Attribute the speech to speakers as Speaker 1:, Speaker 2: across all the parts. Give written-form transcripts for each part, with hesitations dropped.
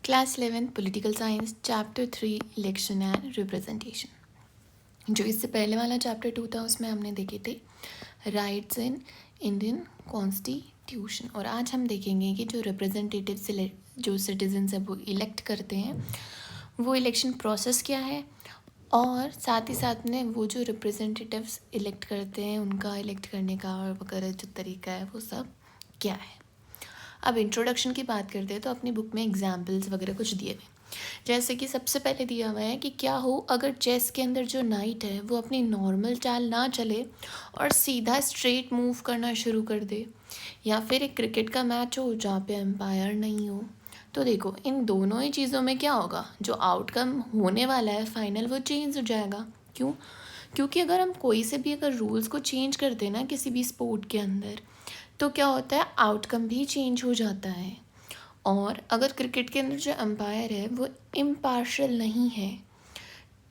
Speaker 1: Class 11 political science chapter 3 election and representation. जो इससे पहले वाला चैप्टर 2 था उसमें हमने देखे थे राइट्स इन इंडियन कॉन्स्टिट्यूशन, और आज हम देखेंगे कि जो रिप्रेजेंटेटिव जो सिटीजन्स है वो इलेक्ट करते हैं वो इलेक्शन प्रोसेस क्या है, और साथ ही साथ में वो जो रिप्रेजेंटेटिव्स इलेक्ट करते हैं उनका इलेक्ट करने का वगैरह जो तरीका है वो सब क्या है। अब इंट्रोडक्शन की बात करते हैं तो अपनी बुक में एग्जाम्पल्स वगैरह कुछ दिए हुए, जैसे कि सबसे पहले दिया हुआ है कि क्या हो अगर चेस के अंदर जो नाइट है वो अपनी नॉर्मल चाल ना चले और सीधा स्ट्रेट मूव करना शुरू कर दे, या फिर एक क्रिकेट का मैच हो जहाँ पे एम्पायर नहीं हो। तो देखो इन दोनों ही चीज़ों में क्या होगा, जो आउटकम होने वाला है फाइनल वो चेंज हो जाएगा। क्यों? क्योंकि अगर हम कोई से भी अगर रूल्स को चेंज करते हैं ना किसी भी स्पोर्ट के अंदर, तो क्या होता है आउटकम भी चेंज हो जाता है। और अगर क्रिकेट के अंदर जो एम्पायर है वो इम्पार्शल नहीं है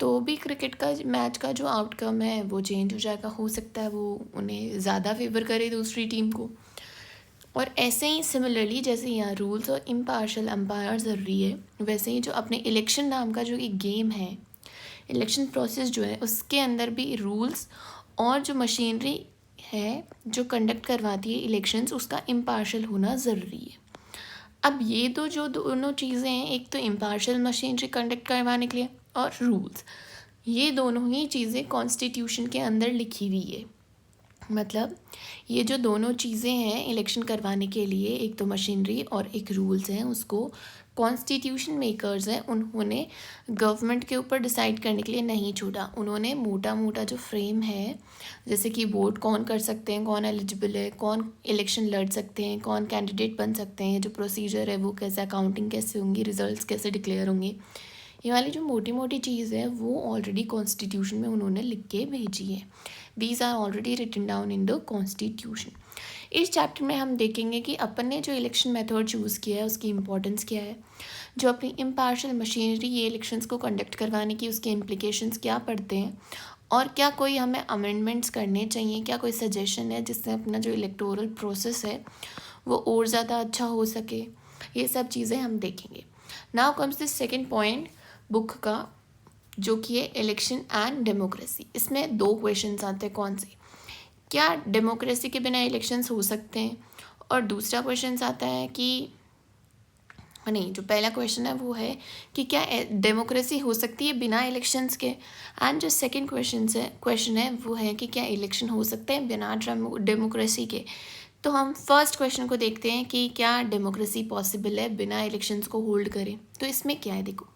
Speaker 1: तो भी क्रिकेट का मैच का जो आउटकम है वो चेंज हो जाएगा। हो सकता है वो उन्हें ज़्यादा फेवर करे दूसरी टीम को। और ऐसे ही सिमिलरली जैसे यहाँ रूल्स और इम्पार्शल एम्पायर ज़रूरी है, वैसे ही जो अपने इलेक्शन नाम का जो एक गेम है, इलेक्शन प्रोसेस जो है उसके अंदर भी रूल्स और जो मशीनरी है जो कंडक्ट करवाती है इलेक्शंस उसका इम्पार्शल होना ज़रूरी है। अब ये तो जो दोनों चीज़ें हैं, एक तो इम्पार्शल मशीनरी कंडक्ट करवाने के लिए और रूल्स, ये दोनों ही चीज़ें कॉन्स्टिट्यूशन के अंदर लिखी हुई है। मतलब ये जो दोनों चीज़ें हैं इलेक्शन करवाने के लिए, एक तो मशीनरी और एक रूल्स हैं, उसको कॉन्स्टिट्यूशन मेकर्स हैं उन्होंने गवर्नमेंट के ऊपर डिसाइड करने के लिए नहीं छोड़ा। उन्होंने मोटा मोटा जो फ्रेम है, जैसे कि वोट कौन कर सकते हैं, कौन एलिजिबल है, कौन इलेक्शन लड़ सकते हैं, कौन कैंडिडेट बन सकते हैं, जो प्रोसीजर है वो कैसे, अकाउंटिंग कैसे होंगी, रिजल्ट्स कैसे डिक्लेयर होंगे, ये वाली जो मोटी मोटी चीज़ है वो ऑलरेडी कॉन्स्टिट्यूशन में उन्होंने लिख के भेजी है। These are already written down in the constitution. इस चैप्टर में हम देखेंगे कि अपन ने जो इलेक्शन मेथड चूज़ किया है उसकी इम्पोर्टेंस क्या है, जो अपनी इम्पार्शल मशीनरी ये इलेक्शंस को कंडक्ट करवाने की उसके इम्प्लीकेशंस क्या पड़ते हैं, और क्या कोई हमें अमेंडमेंट्स करने चाहिए, क्या कोई सजेशन है जिससे अपना जो इलेक्टोरल प्रोसेस है वो और ज़्यादा अच्छा हो सके। ये सब चीज़ें हम देखेंगे। Now comes the second point book का, जो कि है इलेक्शन एंड डेमोक्रेसी। इसमें 2 क्वेश्चंस आते हैं। कौन से? क्या डेमोक्रेसी के बिना इलेक्शंस हो सकते हैं, और दूसरा क्वेश्चन आता है कि नहीं, जो पहला क्वेश्चन है वो है कि क्या डेमोक्रेसी हो सकती है बिना इलेक्शंस के, एंड जो सेकंड क्वेश्चन है वो है कि क्या इलेक्शन हो सकते हैं बिना डेमोक्रेसी के। तो हम फर्स्ट क्वेश्चन को देखते हैं कि क्या डेमोक्रेसी पॉसिबल है बिना इलेक्शंस को होल्ड करें। तो इसमें क्या है, देखो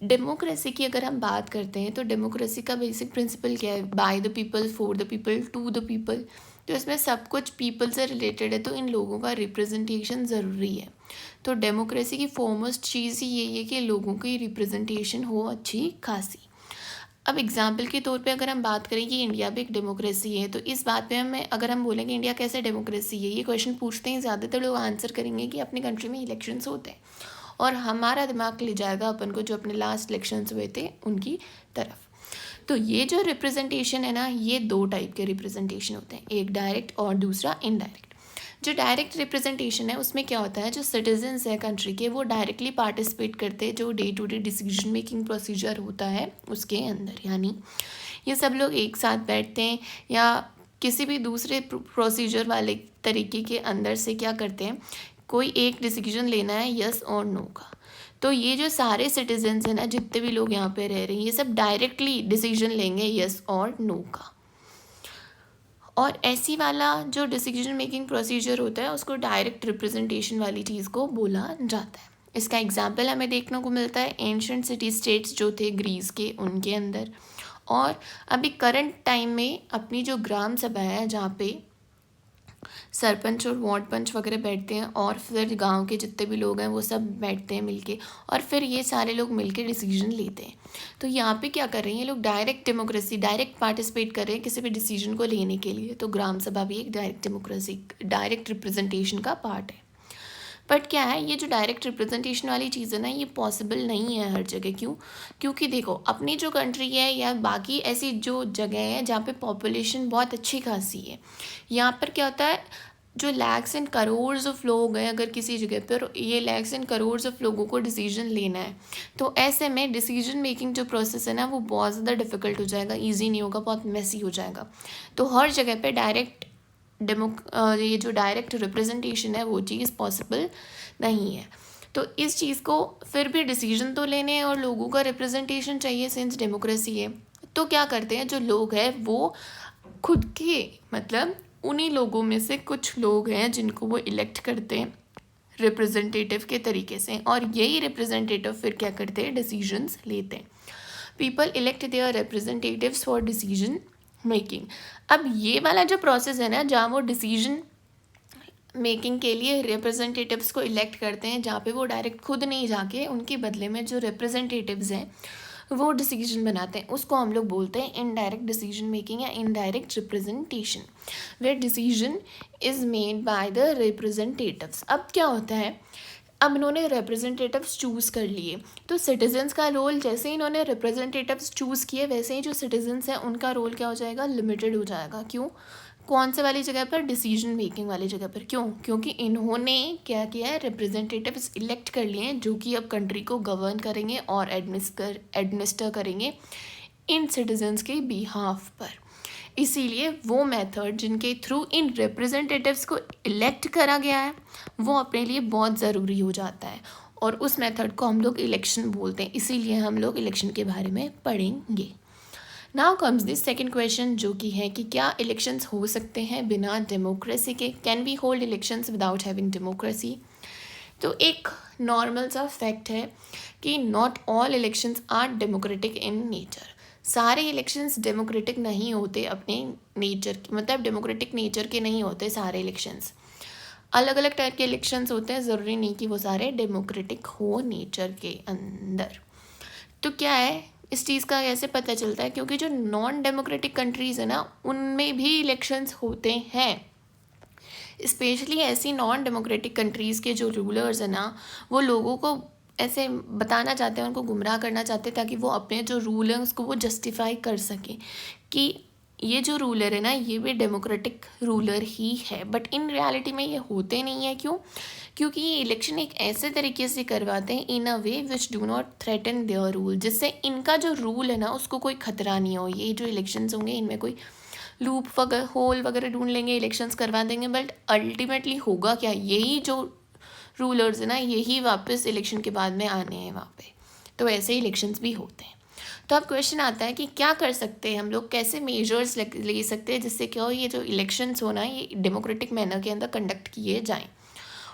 Speaker 1: डेमोक्रेसी की अगर हम बात करते हैं तो डेमोक्रेसी का बेसिक प्रिंसिपल क्या है, by the people, for the people, to the people. तो इसमें सब कुछ पीपल से रिलेटेड है, तो इन लोगों का रिप्रेजेंटेशन ज़रूरी है। तो डेमोक्रेसी की फॉरमोस्ट चीज़ ही यही है कि लोगों की रिप्रेजेंटेशन हो अच्छी खासी। अब एग्जाम्पल के तौर पे अगर हम बात करें कि इंडिया भी एक डेमोक्रेसी है, तो इस बात पे हमें अगर हम बोलेंगे इंडिया कैसे डेमोक्रेसी है, ये क्वेश्चन पूछते हैं ज़्यादातर लोग आंसर करेंगे कि अपनी कंट्री में इलेक्शंस होते हैं, और हमारा दिमाग ले जाएगा अपन को जो अपने लास्ट इलेक्शंस हुए थे उनकी तरफ। तो ये जो रिप्रेजेंटेशन है ना, ये 2 टाइप के रिप्रेजेंटेशन होते हैं, एक डायरेक्ट और दूसरा इनडायरेक्ट। जो डायरेक्ट रिप्रेजेंटेशन है उसमें क्या होता है, जो सिटीजन्स है कंट्री के वो डायरेक्टली पार्टिसिपेट करते हैं जो day to day decision making procedure होता है उसके अंदर। यानी ये सब लोग एक साथ बैठते हैं या किसी भी दूसरे प्रोसीजर वाले तरीके के अंदर से क्या करते हैं, कोई एक डिसीजन लेना है यस और नो का। तो ये जो सारे सिटीजन्स हैं ना, जितने भी लोग यहाँ पे रह रहे हैं, ये सब डायरेक्टली डिसीजन लेंगे यस और नो का। और ऐसी वाला जो डिसीजन मेकिंग प्रोसीजर होता है उसको डायरेक्ट रिप्रेजेंटेशन वाली चीज़ को बोला जाता है। इसका एग्जाम्पल हमें देखने को मिलता है एंशंट सिटी स्टेट्स जो थे ग्रीस के, उनके अंदर। और अभी करंट टाइम में अपनी जो ग्राम सभा है जहाँ पे सरपंच और वार्ड पंच वगैरह बैठते हैं, और फिर गांव के जितने भी लोग हैं वो सब बैठते हैं मिलके, और फिर ये सारे लोग मिलके डिसीजन लेते हैं। तो यहाँ पे क्या कर रहे हैं ये लोग, डायरेक्ट डेमोक्रेसी, डायरेक्ट पार्टिसिपेट कर रहे हैं किसी भी डिसीजन को लेने के लिए। तो ग्राम सभा भी एक डायरेक्ट डेमोक्रेसी, डायरेक्ट रिप्रेजेंटेशन का पार्ट है। बट क्या है, ये जो डायरेक्ट रिप्रेजेंटेशन वाली चीज़ है ना, ये पॉसिबल नहीं है हर जगह। क्यों? क्योंकि देखो अपनी जो कंट्री है या बाकी ऐसी जो जगह है जहाँ पे पॉपुलेशन बहुत अच्छी खासी है, यहाँ पर क्या होता है जो लैक्स एंड करोड्स ऑफ लोग हैं, अगर किसी जगह पर ये लैक्स एंड करोड्स ऑफ लोगों को डिसीजन लेना है, तो ऐसे में डिसीजन मेकिंग जो प्रोसेस है ना वो बहुत ज़्यादा डिफ़िकल्ट हो जाएगा, ईजी नहीं होगा, बहुत मेसी हो जाएगा। तो हर जगह पे ये जो डायरेक्ट रिप्रेजेंटेशन है वो चीज़ पॉसिबल नहीं है। तो इस चीज़ को फिर भी डिसीजन तो लेने हैं और लोगों का रिप्रेजेंटेशन चाहिए, सिंस डेमोक्रेसी है। तो क्या करते हैं जो लोग हैं वो खुद के मतलब उन्हीं लोगों में से कुछ लोग हैं जिनको वो इलेक्ट करते हैं रिप्रेजेंटेटिव के तरीके से, और यही रिप्रेजेंटेटिव फिर क्या करते हैं, डिसीजंस लेते हैं। People elect their representatives for decision making. अब ये वाला जो प्रोसेस है ना, जहाँ वो डिसीजन मेकिंग के लिए रिप्रेजेंटेटिव्स को इलेक्ट करते हैं, जहाँ पे वो डायरेक्ट खुद नहीं जाके उनके बदले में जो रिप्रेजेंटेटिव्स हैं वो डिसीजन बनाते हैं, उसको हम लोग बोलते हैं इनडायरेक्ट डिसीजन मेकिंग या indirect representation, where decision is made by the representatives. अब क्या होता है, अब इन्होंने रिप्रेजेंटेटिव्स चूज़ कर लिए, तो सिटीजन्स का रोल, जैसे ही इन्होंने रिप्रेजेंटेटिव्स चूज़ किए वैसे ही जो सिटीजन्स हैं उनका रोल क्या हो जाएगा, लिमिटेड हो जाएगा। क्यों, कौन से वाली जगह पर, डिसीजन मेकिंग वाली जगह पर। क्यों, क्योंकि इन्होंने क्या किया है, रिप्रेजेंटेटिव्स इलेक्ट कर लिए हैं जो कि अब कंट्री को गवर्न करेंगे और एडमिनिस्टर करेंगे इन सिटीजन्स के बिहाफ पर। इसीलिए वो मेथड जिनके थ्रू इन रिप्रेजेंटेटिव्स को इलेक्ट करा गया है वो अपने लिए बहुत ज़रूरी हो जाता है, और उस मेथड को हम लोग इलेक्शन बोलते हैं। इसीलिए हम लोग इलेक्शन के बारे में पढ़ेंगे। Now comes this second question, जो कि है कि क्या इलेक्शंस हो सकते हैं बिना डेमोक्रेसी के? Can we hold elections without having democracy? तो एक नॉर्मल सा फैक्ट है कि not all elections are democratic in nature. सारे इलेक्शंस डेमोक्रेटिक नहीं होते अपने नेचर के, मतलब डेमोक्रेटिक नेचर के नहीं होते सारे इलेक्शंस। अलग अलग टाइप के इलेक्शंस होते हैं, ज़रूरी नहीं कि वो सारे डेमोक्रेटिक हो नेचर के अंदर। तो क्या है, इस चीज़ का कैसे पता चलता है, क्योंकि जो नॉन डेमोक्रेटिक कंट्रीज़ है ना उनमें भी इलेक्शंस होते हैं। स्पेशली ऐसी नॉन डेमोक्रेटिक कंट्रीज़ के जो रूलर्स हैं ना वो लोगों को ऐसे बताना चाहते हैं, उनको गुमराह करना चाहते हैं ताकि वो अपने जो रूल है उसको वो जस्टिफाई कर सकें कि ये जो रूलर है ना ये भी डेमोक्रेटिक रूलर ही है। बट इन रियलिटी में ये होते नहीं है। क्यों, क्योंकि ये इलेक्शन एक ऐसे तरीके से करवाते हैं in a way which do not threaten their rule, जिससे इनका जो रूल है ना उसको कोई खतरा नहीं हो। ये जो इलेक्शंस होंगे इनमें कोई लूप वगैरह होल वगैरह ढूंढ लेंगे, इलेक्शंस करवा देंगे, बट अल्टीमेटली होगा क्या, यही जो रूलर्स है ना यही वापस इलेक्शन के बाद में आने हैं वहाँ पे। तो ऐसे ही इलेक्शंस भी होते हैं। तो अब क्वेश्चन आता है कि क्या कर सकते हैं हम लोग, कैसे मेजर्स ले सकते हैं जिससे क्या हो ये जो इलेक्शंस होना ये डेमोक्रेटिक मैनर के अंदर कंडक्ट किए जाएँ।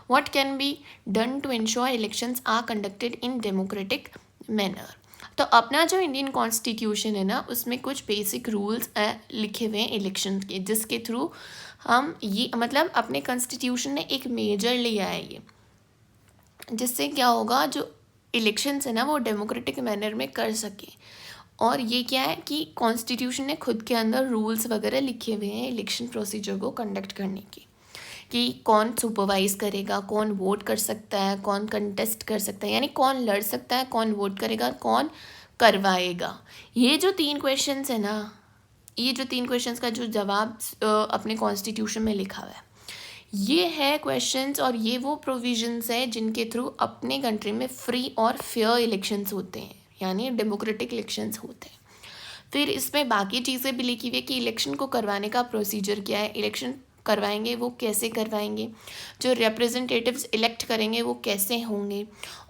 Speaker 1: What can be done to ensure elections are conducted in democratic manner? तो अपना जो इंडियन कॉन्स्टिट्यूशन है ना उसमें कुछ बेसिक रूल्स लिखे हुए हैं इलेक्शन के, जिसके थ्रू हम ये मतलब अपने कॉन्स्टिट्यूशन ने एक मेजर लिया है ये, जिससे क्या होगा जो इलेक्शंस है ना वो डेमोक्रेटिक मैनर में कर सके। और ये क्या है कि कॉन्स्टिट्यूशन ने खुद के अंदर रूल्स वगैरह लिखे हुए हैं इलेक्शन प्रोसीजर को कंडक्ट करने की, कि कौन सुपरवाइज करेगा, कौन वोट कर सकता है, कौन कंटेस्ट कर सकता है, यानी कौन लड़ सकता है, कौन वोट करेगा, कौन करवाएगा। ये जो 3 क्वेश्चंस है ना, ये जो 3 क्वेश्चंस का जो जवाब अपने कॉन्स्टिट्यूशन में लिखा हुआ है ये है क्वेश्चंस, और ये वो प्रोविजंस है जिनके थ्रू अपने कंट्री में फ्री और फेयर इलेक्शंस होते हैं, यानी डेमोक्रेटिक इलेक्शंस होते हैं। फिर इसमें बाकी चीज़ें भी लिखी हुई है कि इलेक्शन को करवाने का प्रोसीजर क्या है, इलेक्शन करवाएंगे वो कैसे करवाएंगे, जो रिप्रेजेंटेटिव्स इलेक्ट करेंगे वो कैसे होंगे,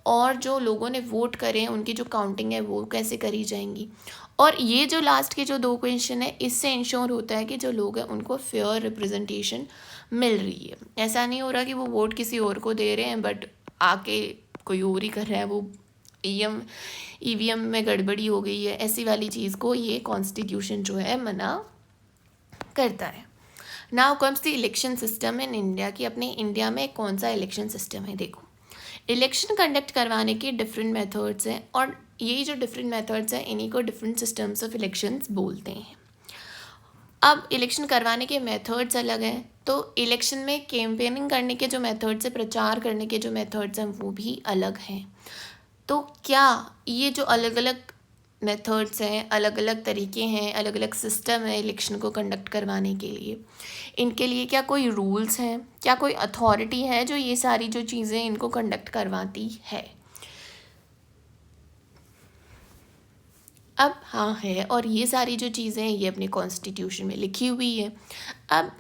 Speaker 1: और जो लोगों ने वोट करे उनकी जो काउंटिंग है वो कैसे करी जाएंगी। और ये जो लास्ट के जो 2 क्वेश्चन है इससे इंश्योर होता है कि जो लोग हैं उनको फेयर रिप्रेजेंटेशन मिल रही है। ऐसा नहीं हो रहा कि वो वोट किसी और को दे रहे हैं बट आके कोई और ही कर रहा है, वो ईवीएम में गड़बड़ी हो गई है, ऐसी वाली चीज़ को ये कॉन्स्टिट्यूशन जो है मना करता है। Now comes the election system in India, कि अपने इंडिया में कौन सा इलेक्शन सिस्टम है। देखो, इलेक्शन कंडक्ट करवाने के डिफरेंट मेथड्स हैं, और यही जो डिफरेंट मेथड्स हैं इन्हीं को डिफरेंट सिस्टम्स ऑफ इलेक्शंस बोलते हैं। अब इलेक्शन करवाने के मेथड्स अलग हैं, तो इलेक्शन में कैंपेनिंग करने के जो मेथड्स हैं, प्रचार करने के जो मेथड्स हैं वो भी अलग हैं। तो क्या ये जो अलग अलग मेथड्स हैं, अलग अलग तरीके हैं, अलग अलग सिस्टम है इलेक्शन को कंडक्ट करवाने के लिए। इनके लिए क्या कोई रूल्स हैं, क्या कोई अथॉरिटी है जो ये सारी जो चीज़ें इनको कंडक्ट करवाती है? अब हाँ है, और ये सारी जो चीज़ें हैं ये अपने कॉन्स्टिट्यूशन में लिखी हुई है। अब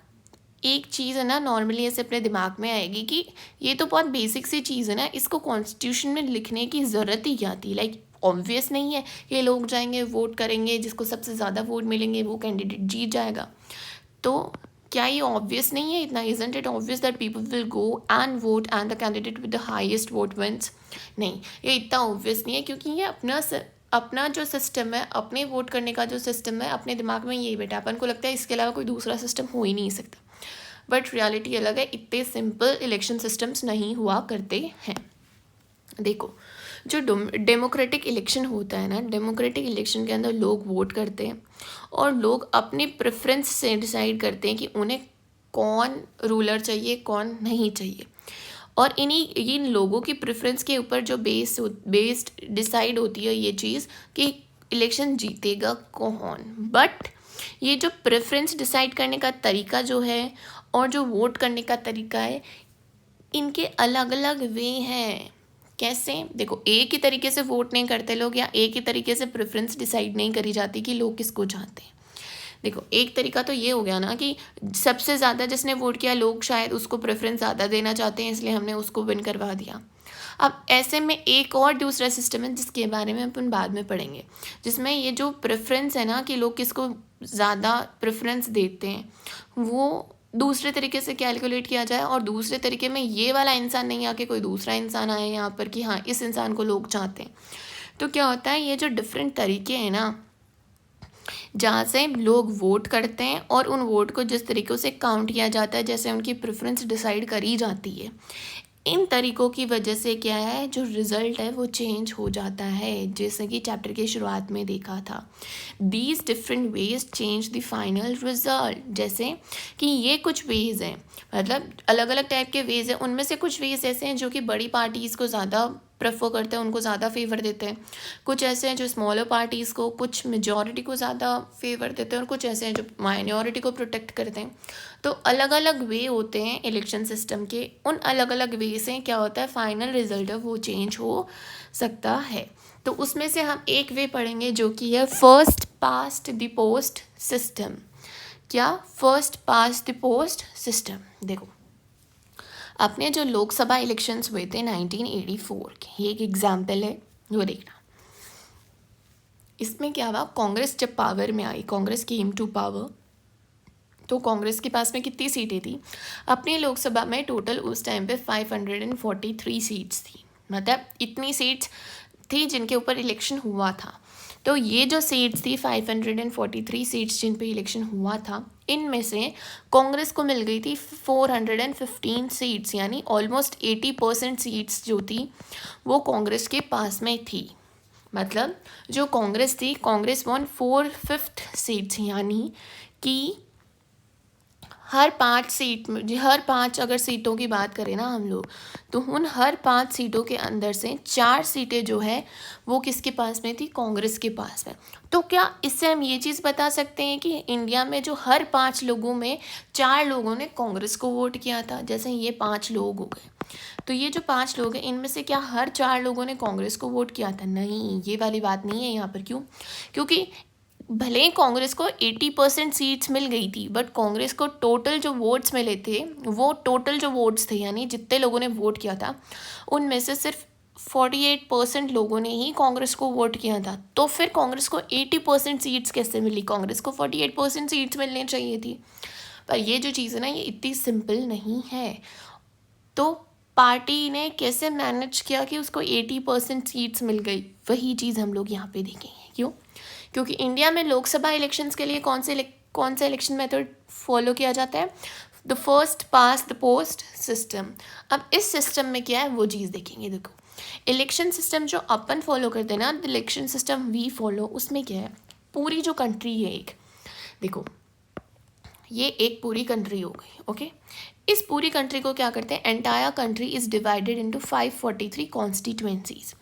Speaker 1: एक चीज़ है ना, नॉर्मली ऐसे अपने दिमाग में आएगी कि ये तो बहुत बेसिक सी चीज़ है ना, इसको कॉन्स्टिट्यूशन में लिखने की ज़रूरत ही क्या थी? लाइक ऑब्वियस नहीं है ये लोग जाएंगे वोट करेंगे, जिसको सबसे ज़्यादा वोट मिलेंगे वो कैंडिडेट जीत जाएगा। तो क्या ये ऑब्वियस नहीं है इतना? Isn't it obvious that people will go and vote and the candidate with the highest vote wins? नहीं, ये इतना ऑब्वियस नहीं है, क्योंकि ये अपना जो सिस्टम है, अपने वोट करने का जो सिस्टम है, अपने दिमाग में यही बैठा, अपन को लगता है इसके अलावा कोई दूसरा सिस्टम हो ही नहीं सकता। बट रियलिटी अलग है, इतने सिंपल इलेक्शन सिस्टम्स नहीं हुआ करते हैं। देखो, जो डेमोक्रेटिक इलेक्शन होता है ना, डेमोक्रेटिक इलेक्शन के अंदर लोग वोट करते हैं और लोग अपने प्रेफरेंस से डिसाइड करते हैं कि उन्हें कौन रूलर चाहिए, कौन नहीं चाहिए। और इन लोगों की प्रेफरेंस के ऊपर जो बेस्ड डिसाइड होती है ये चीज़ कि इलेक्शन जीतेगा कौन। बट ये जो प्रेफरेंस डिसाइड करने का तरीका जो है और जो वोट करने का तरीका है, इनके अलग अलग वे हैं। कैसे? देखो, एक ही तरीके से वोट नहीं करते लोग, या एक ही तरीके से प्रेफरेंस डिसाइड नहीं करी जाती कि लोग किसको चाहते हैं। देखो, एक तरीका तो ये हो गया ना कि सबसे ज़्यादा जिसने वोट किया, लोग शायद उसको प्रेफरेंस ज़्यादा देना चाहते हैं, इसलिए हमने उसको विन करवा दिया। अब ऐसे में एक और दूसरा सिस्टम है जिसके बारे में अपन बाद में पढ़ेंगे, जिसमें ये जो प्रेफरेंस है ना कि लोग किसको ज़्यादा प्रेफरेंस देते हैं, वो दूसरे तरीके से कैलकुलेट किया जाए। और दूसरे तरीके में ये वाला इंसान नहीं आके कोई दूसरा इंसान आए यहाँ पर कि हाँ इस इंसान को लोग चाहते हैं। तो क्या होता है, ये जो डिफरेंट तरीके हैं ना जहाँ से लोग वोट करते हैं और उन वोट को जिस तरीक़ों से काउंट किया जाता है, जैसे उनकी प्रेफरेंस डिसाइड करी जाती है, इन तरीक़ों की वजह से क्या है, जो रिज़ल्ट है वो चेंज हो जाता है। जैसे कि चैप्टर के शुरुआत में देखा था, these different ways change the final result. जैसे कि ये कुछ वेज़ हैं, मतलब अलग अलग टाइप के वेज़ हैं, उनमें से कुछ वेज़ ऐसे हैं जो कि बड़ी पार्टीज़ को ज़्यादा प्रेफर करते हैं, उनको ज़्यादा फेवर देते हैं। कुछ ऐसे हैं जो स्मॉलर पार्टीज़ को, कुछ मेजॉरिटी को ज़्यादा फेवर देते हैं, और कुछ ऐसे हैं जो माइनॉरिटी को प्रोटेक्ट करते हैं। तो अलग अलग वे होते हैं इलेक्शन सिस्टम के। उन अलग अलग वे से क्या होता है, फाइनल रिजल्ट है वो चेंज हो सकता है। तो उसमें से हम एक वे पढ़ेंगे जो कि है first past the post system. क्या? First past the post system. देखो, अपने जो लोकसभा इलेक्शंस हुए थे 1984 के, ये एक एग्जाम्पल है, वो देखना। इसमें क्या हुआ, कांग्रेस जब पावर में आई, कांग्रेस केम टू पावर, तो कांग्रेस के पास में कितनी सीटें थी अपनी लोकसभा में? टोटल उस टाइम पे 543 सीट्स थी। मतलब इतनी सीट्स थी जिनके ऊपर इलेक्शन हुआ था। तो ये जो सीट्स थी 543 सीट्स जिन पे इलेक्शन हुआ था, इनमें से कांग्रेस को मिल गई थी 415 सीट्स, यानी ऑलमोस्ट 80% सीट्स जो थी वो कांग्रेस के पास में थी। मतलब जो कांग्रेस थी, कांग्रेस वन 4/5 सीट्स, यानी कि हर 5 सीट में, हर 5 अगर सीटों की बात करें ना हम लोग, तो उन हर 5 सीटों के अंदर से 4 सीटें जो है वो किसके पास में थी? कांग्रेस के पास में। तो क्या इससे हम ये चीज़ बता सकते हैं कि इंडिया में जो हर 5 लोगों में 4 लोगों ने कांग्रेस को वोट किया था? जैसे ये 5 लोग हो गए, तो ये जो 5 लोग हैं इनमें से क्या हर 4 लोगों ने कांग्रेस को वोट किया था? नहीं, ये वाली बात नहीं है यहाँ पर। क्यों? क्योंकि भले ही कांग्रेस को 80% सीट्स मिल गई थी, बट कांग्रेस को टोटल जो वोट्स मिले थे, वो टोटल जो वोट्स थे, यानी जितने लोगों ने वोट किया था, उनमें से सिर्फ 48% लोगों ने ही कांग्रेस को वोट किया था। तो फिर कांग्रेस को 80% सीट्स कैसे मिली? कांग्रेस को 48% सीट्स मिलनी चाहिए थी। पर ये जो चीज़ है ना, ये इतनी सिंपल नहीं है। तो पार्टी ने कैसे मैनेज किया कि उसको 80% सीट्स मिल गई, वही चीज़ हम लोग यहाँ पे देखेंगे। क्यों? क्योंकि इंडिया में लोकसभा इलेक्शंस के लिए कौन सा इलेक्शन मेथड फॉलो किया जाता है? The first past the post system. अब इस सिस्टम में क्या है वो चीज़ देखेंगे। देखो, इलेक्शन सिस्टम जो अपन फॉलो करते हैं ना, the election system we follow, उसमें क्या है, पूरी जो कंट्री है एक, देखो ये एक पूरी कंट्री हो गई, ओके। इस पूरी कंट्री को क्या करते हैं, entire country is divided into 543 constituencies.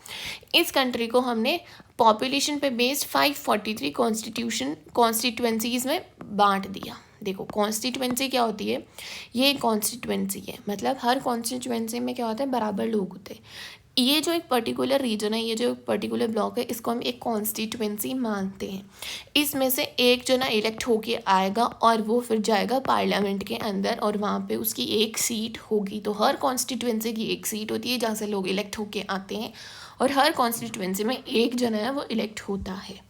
Speaker 1: इस कंट्री को हमने पॉपुलेशन पे बेस्ड 543 कॉन्स्टिट्यूएंसीज में बांट दिया। देखो कॉन्स्टिट्यूएंसी क्या होती है, ये कॉन्स्टिट्यूएंसी है, मतलब हर कॉन्स्टिट्यूएंसी में क्या होता है, बराबर लोग होते हैं। ये जो एक पर्टिकुलर रीजन है, ये जो एक पर्टिकुलर ब्लॉक है, इसको हम एक कॉन्स्टिट्यूएंसी मानते हैं। इसमें से एक जना इलेक्ट होके आएगा और वो फिर जाएगा पार्लियामेंट के अंदर और वहाँ पे उसकी एक सीट होगी। तो हर कॉन्स्टिट्यूएंसी की एक सीट होती है जहाँ से लोग इलेक्ट होके आते हैं, और हर कॉन्स्टिट्यूएंसी में एक जना है वो इलेक्ट होता है।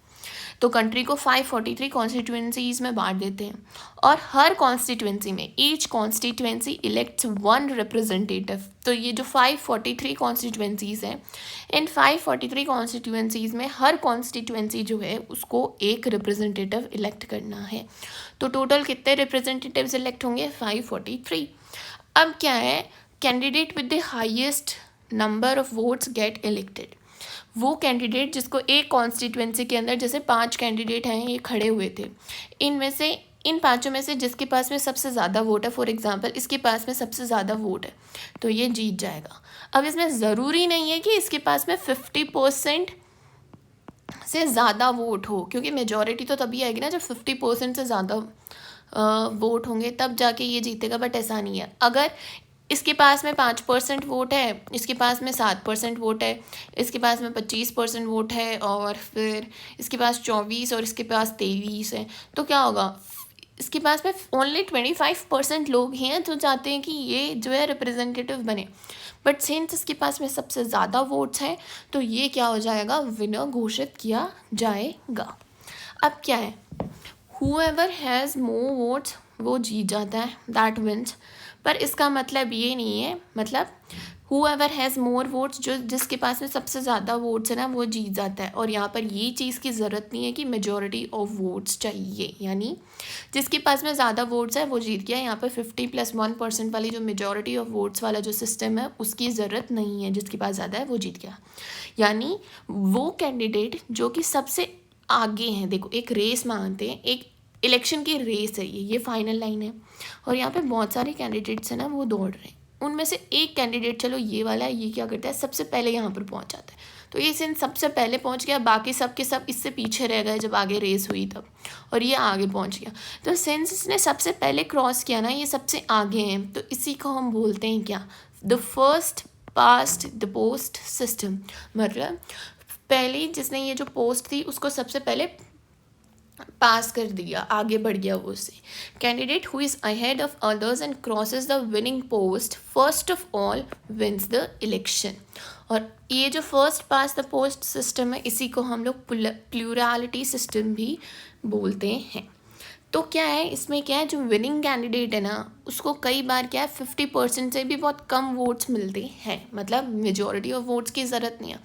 Speaker 1: तो कंट्री को 543 कॉन्स्टिट्यूएंसीज में बांट देते हैं, और हर कॉन्स्टिट्यूएंसी में each constituency elects one representative. तो ये जो 543 कॉन्स्टिट्यूएंसीज हैं, इन 543 कॉन्स्टिट्यूएंसीज में हर कॉन्स्टिट्यूएंसी जो है उसको एक रिप्रेजेंटेटिव इलेक्ट करना है। तो टोटल कितने रिप्रेजेंटेटिव्स इलेक्ट होंगे, 543। अब क्या है, candidate with the highest number of votes get elected. वो कैंडिडेट जिसको एक कॉन्स्टिट्यूएंसी के अंदर, जैसे 5 कैंडिडेट हैं, ये खड़े हुए थे, इनमें से इन पांचों में से जिसके पास में सबसे ज़्यादा वोट है, फॉर एग्जांपल इसके पास में सबसे ज़्यादा वोट है, तो ये जीत जाएगा। अब इसमें ज़रूरी नहीं है कि इसके पास में 50% से ज़्यादा वोट हो, क्योंकि मेजॉरिटी तो तभी आएगी ना जब 50% से ज़्यादा वोट होंगे, तब जाके ये जीतेगा। बट ऐसा नहीं है, अगर इसके पास में 5% वोट है, इसके पास में 7% वोट है, इसके पास में 25% वोट है, और फिर इसके पास 24 और इसके पास 23 है, तो क्या होगा, इसके पास में ओनली 25% लोग ही हैं जो चाहते हैं कि ये जो है रिप्रेजेंटेटिव बने। बट सिंस इसके पास में सबसे ज़्यादा वोट्स हैं, तो ये क्या हो जाएगा, विनर घोषित किया जाएगा। अब क्या है, whoever has more votes वो जीत जाता है, दैट विन्स। पर इसका मतलब ये नहीं है, मतलब whoever has more votes, जो जिसके पास में सबसे ज़्यादा वोट्स है ना, वो जीत जाता है। और यहाँ पर ये चीज़ की ज़रूरत नहीं है कि मेजॉरिटी ऑफ वोट्स चाहिए, यानी जिसके पास में ज़्यादा वोट्स है वो जीत गया। यहाँ पर 50 + 1% वाली जो मेजॉरिटी ऑफ वोट्स वाला जो सिस्टम है, उसकी ज़रूरत नहीं है, जिसके पास ज़्यादा है वो जीत गया। यानी वो कैंडिडेट जो कि सबसे आगे हैं, देखो एक रेस मानते हैं, एक इलेक्शन की रेस है ये फाइनल लाइन है, और यहाँ पे बहुत सारे कैंडिडेट्स हैं ना, वो दौड़ रहे हैं। उनमें से एक कैंडिडेट, चलो ये वाला है, ये क्या करता है, सबसे पहले यहाँ पर पहुँच जाता है। तो ये सिंस सबसे पहले पहुँच गया, बाकी सब के सब इससे पीछे रह गए जब आगे रेस हुई तब, और ये आगे पहुँच गया। तो सिंस इसने सबसे पहले क्रॉस किया ना, ये सबसे आगे हैं, तो इसी को हम बोलते हैं क्या, the first past the post system. मतलब पहले जिसने ये जो पोस्ट थी उसको सबसे पहले पास कर दिया, आगे बढ़ गया वो उससे। Candidate who is ahead of others and crosses the winning post first of all wins the election. और ये जो first past the post system है, इसी को हम लोग प्लूरलिटी सिस्टम भी बोलते हैं। तो क्या है, इसमें क्या है, जो विनिंग कैंडिडेट है ना, उसको कई बार क्या है 50% से भी बहुत कम वोट्स मिलते हैं, मतलब मेजॉरिटी ऑफ वोट्स की ज़रूरत नहीं है।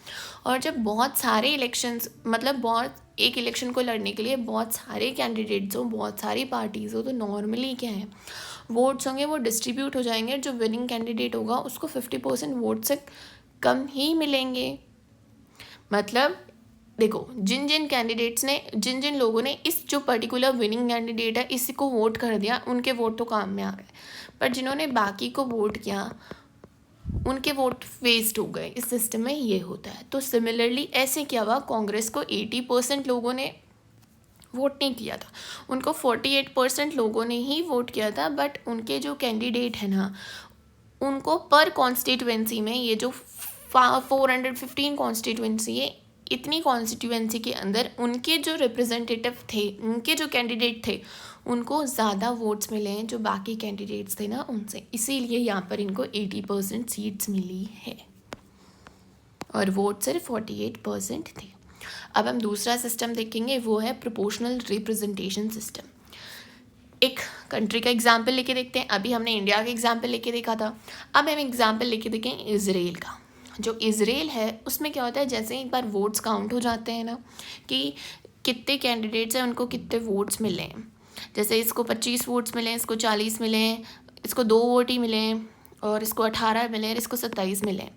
Speaker 1: और जब बहुत सारे इलेक्शंस, मतलब बहुत एक इलेक्शन को लड़ने के लिए बहुत सारे कैंडिडेट्स हो, बहुत सारी पार्टीज़ हो, तो नॉर्मली क्या है, वोट्स होंगे वो डिस्ट्रीब्यूट हो जाएंगे। जो विनिंग कैंडिडेट होगा उसको 50% वोट से कम ही मिलेंगे। मतलब देखो, जिन जिन कैंडिडेट्स ने, जिन जिन लोगों ने इस जो पर्टिकुलर विनिंग कैंडिडेट है इसी को वोट कर दिया, उनके वोट तो काम में आ गए, पर जिन्होंने बाकी को वोट किया उनके वोट वेस्ट हो गए। इस सिस्टम में ये होता है। तो सिमिलरली ऐसे क्या हुआ, कांग्रेस को 80% लोगों ने वोट नहीं किया था, उनको 48% लोगों ने ही वोट किया था। बट उनके जो कैंडिडेट है ना, उनको पर कॉन्स्टिट्यूएंसी में, ये जो 415 कॉन्स्टिट्यूएंसी है, इतनी कॉन्स्टिट्यूएंसी के अंदर उनके जो रिप्रेजेंटेटिव थे, उनके जो कैंडिडेट थे, उनको ज़्यादा वोट्स मिले हैं जो बाकी कैंडिडेट्स थे ना उनसे। इसीलिए यहाँ पर इनको 80% सीट्स मिली है और वोट सिर्फ 48% थे। अब हम दूसरा सिस्टम देखेंगे, वो है प्रोपोर्शनल रिप्रेजेंटेशन सिस्टम। एक कंट्री का एग्जाम्पल लेके देखते हैं। अभी हमने इंडिया का एग्जाम्पल लेके देखा था, अब हम एग्जाम्पल लेके देखें इज़राइल का। जो इज़राइल है उसमें क्या होता है, जैसे एक बार वोट्स काउंट हो जाते हैं ना, कि कितने कैंडिडेट्स हैं उनको कितने वोट्स मिले हैं, जैसे इसको 25 वोट्स मिले हैं, इसको 40 मिले हैं, इसको 2 वोट ही मिले हैं, और इसको 18 मिले हैं, इसको 27 मिले हैं।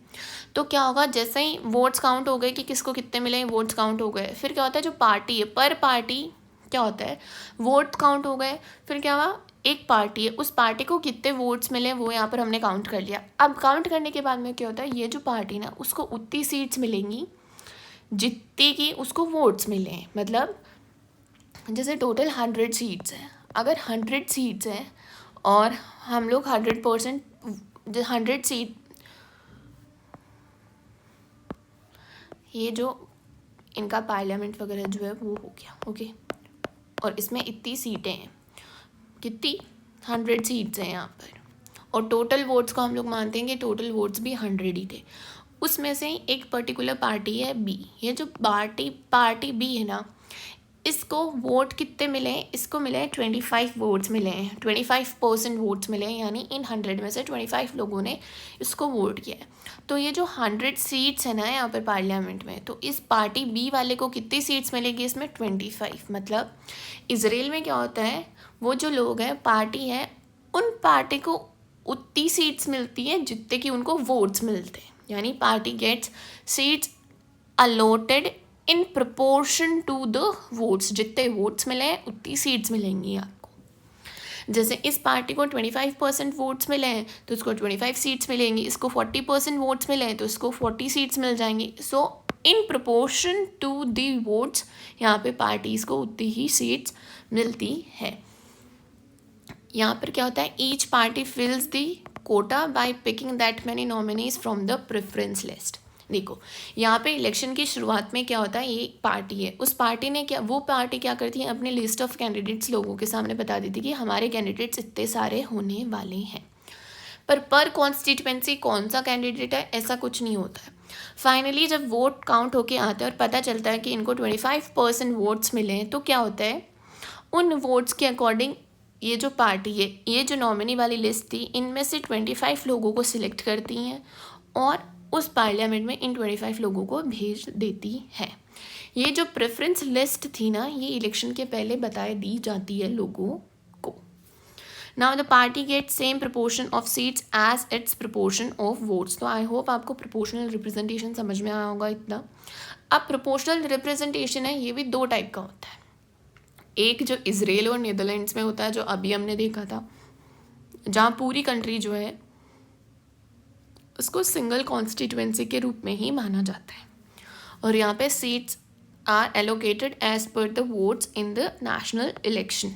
Speaker 1: तो क्या होगा, जैसे ही वोट्स काउंट हो गए कि किसको कितने मिले हैं, वोट्स काउंट हो गए, फिर क्या होता है, जो पार्टी है, पर पार्टी क्या होता है, वोट काउंट हो गए, फिर क्या हुआ, एक पार्टी है, उस पार्टी को कितने वोट्स मिले वो यहाँ पर हमने काउंट कर लिया। अब काउंट करने के बाद में क्या होता है, ये जो पार्टी ना उसको उतनी सीट्स मिलेंगी जितनी की उसको वोट्स मिले हैं। मतलब जैसे टोटल 100 सीट्स हैं, अगर 100 सीट्स हैं और हम लोग 100% 100 सीट, ये जो इनका पार्लियामेंट वगैरह जो है वो हो गया, ओके। और इसमें इतनी सीटें हैं, कितनी 100 सीट्स हैं यहाँ पर, और टोटल वोट्स को हम लोग मानते हैं कि टोटल वोट्स भी 100 ही थे। उसमें से एक पर्टिकुलर पार्टी है बी, ये जो पार्टी बी है ना, इसको वोट कितने मिले हैं, इसको मिले हैं 25 वोट्स मिले हैं, 25% वोट्स मिले हैं, यानी इन 100 में से 25 लोगों ने इसको वोट किया है। तो ये जो 100 सीट्स है ना यहाँ पर पार्लियामेंट में, तो इस पार्टी बी वाले को कितनी सीट्स मिलेगी, इसमें 25। मतलब इजराइल में क्या होता है, वो जो लोग हैं पार्टी है, उन पार्टी को उतनी सीट्स मिलती हैं जितने कि उनको वोट्स मिलते हैं, यानी party gets seats allotted in proportion to the votes, जितने वोट्स मिले हैं उतनी सीट्स मिलेंगी आपको। जैसे इस पार्टी को 25% वोट्स मिले हैं तो इसको 25 सीट्स मिलेंगी, इसको 40% वोट्स मिले हैं तो इसको 40 सीट्स मिल जाएंगी। So in proportion to the votes यहाँ पे पार्टीज़ को उतनी ही सीट्स मिलती है। यहाँ पर क्या होता है, each party fills the quota by picking that many nominees from the preference list. देखो यहाँ पे इलेक्शन की शुरुआत में क्या होता है, ये पार्टी है, उस पार्टी ने क्या, वो पार्टी क्या करती है, अपनी लिस्ट ऑफ कैंडिडेट्स लोगों के सामने बता देती कि हमारे कैंडिडेट्स इतने सारे होने वाले हैं। पर कॉन्स्टिट्यूएंसी कौन सा कैंडिडेट है ऐसा कुछ नहीं होता है। फाइनली जब वोट काउंट होके आता है और पता चलता है कि इनको 25% वोट्स मिले हैं, तो क्या होता है, उन वोट्स के अकॉर्डिंग ये जो पार्टी है, ये जो नॉमिनी वाली लिस्ट थी, इनमें से 25 लोगों को सिलेक्ट करती हैं और उस पार्लियामेंट में इन 25 लोगों को भेज देती है। ये जो प्रेफरेंस लिस्ट थी ना, ये इलेक्शन के पहले दी जाती है लोगों को। Now the party get same proportion of seats as its proportion of votes. तो आई होप आपको प्रोपोर्शनल रिप्रेजेंटेशन समझ में आया होगा इतना। अब प्रोपोर्शनल रिप्रेजेंटेशन है, ये भी दो टाइप का होता है। एक जो इजराइल और नीदरलैंड्स में होता है, जो अभी हमने देखा था, जहाँ पूरी कंट्री जो है उसको सिंगल कॉन्स्टिट्यूएंसी के रूप में ही माना जाता है, और यहाँ पे seats are allocated as per the votes in the national election.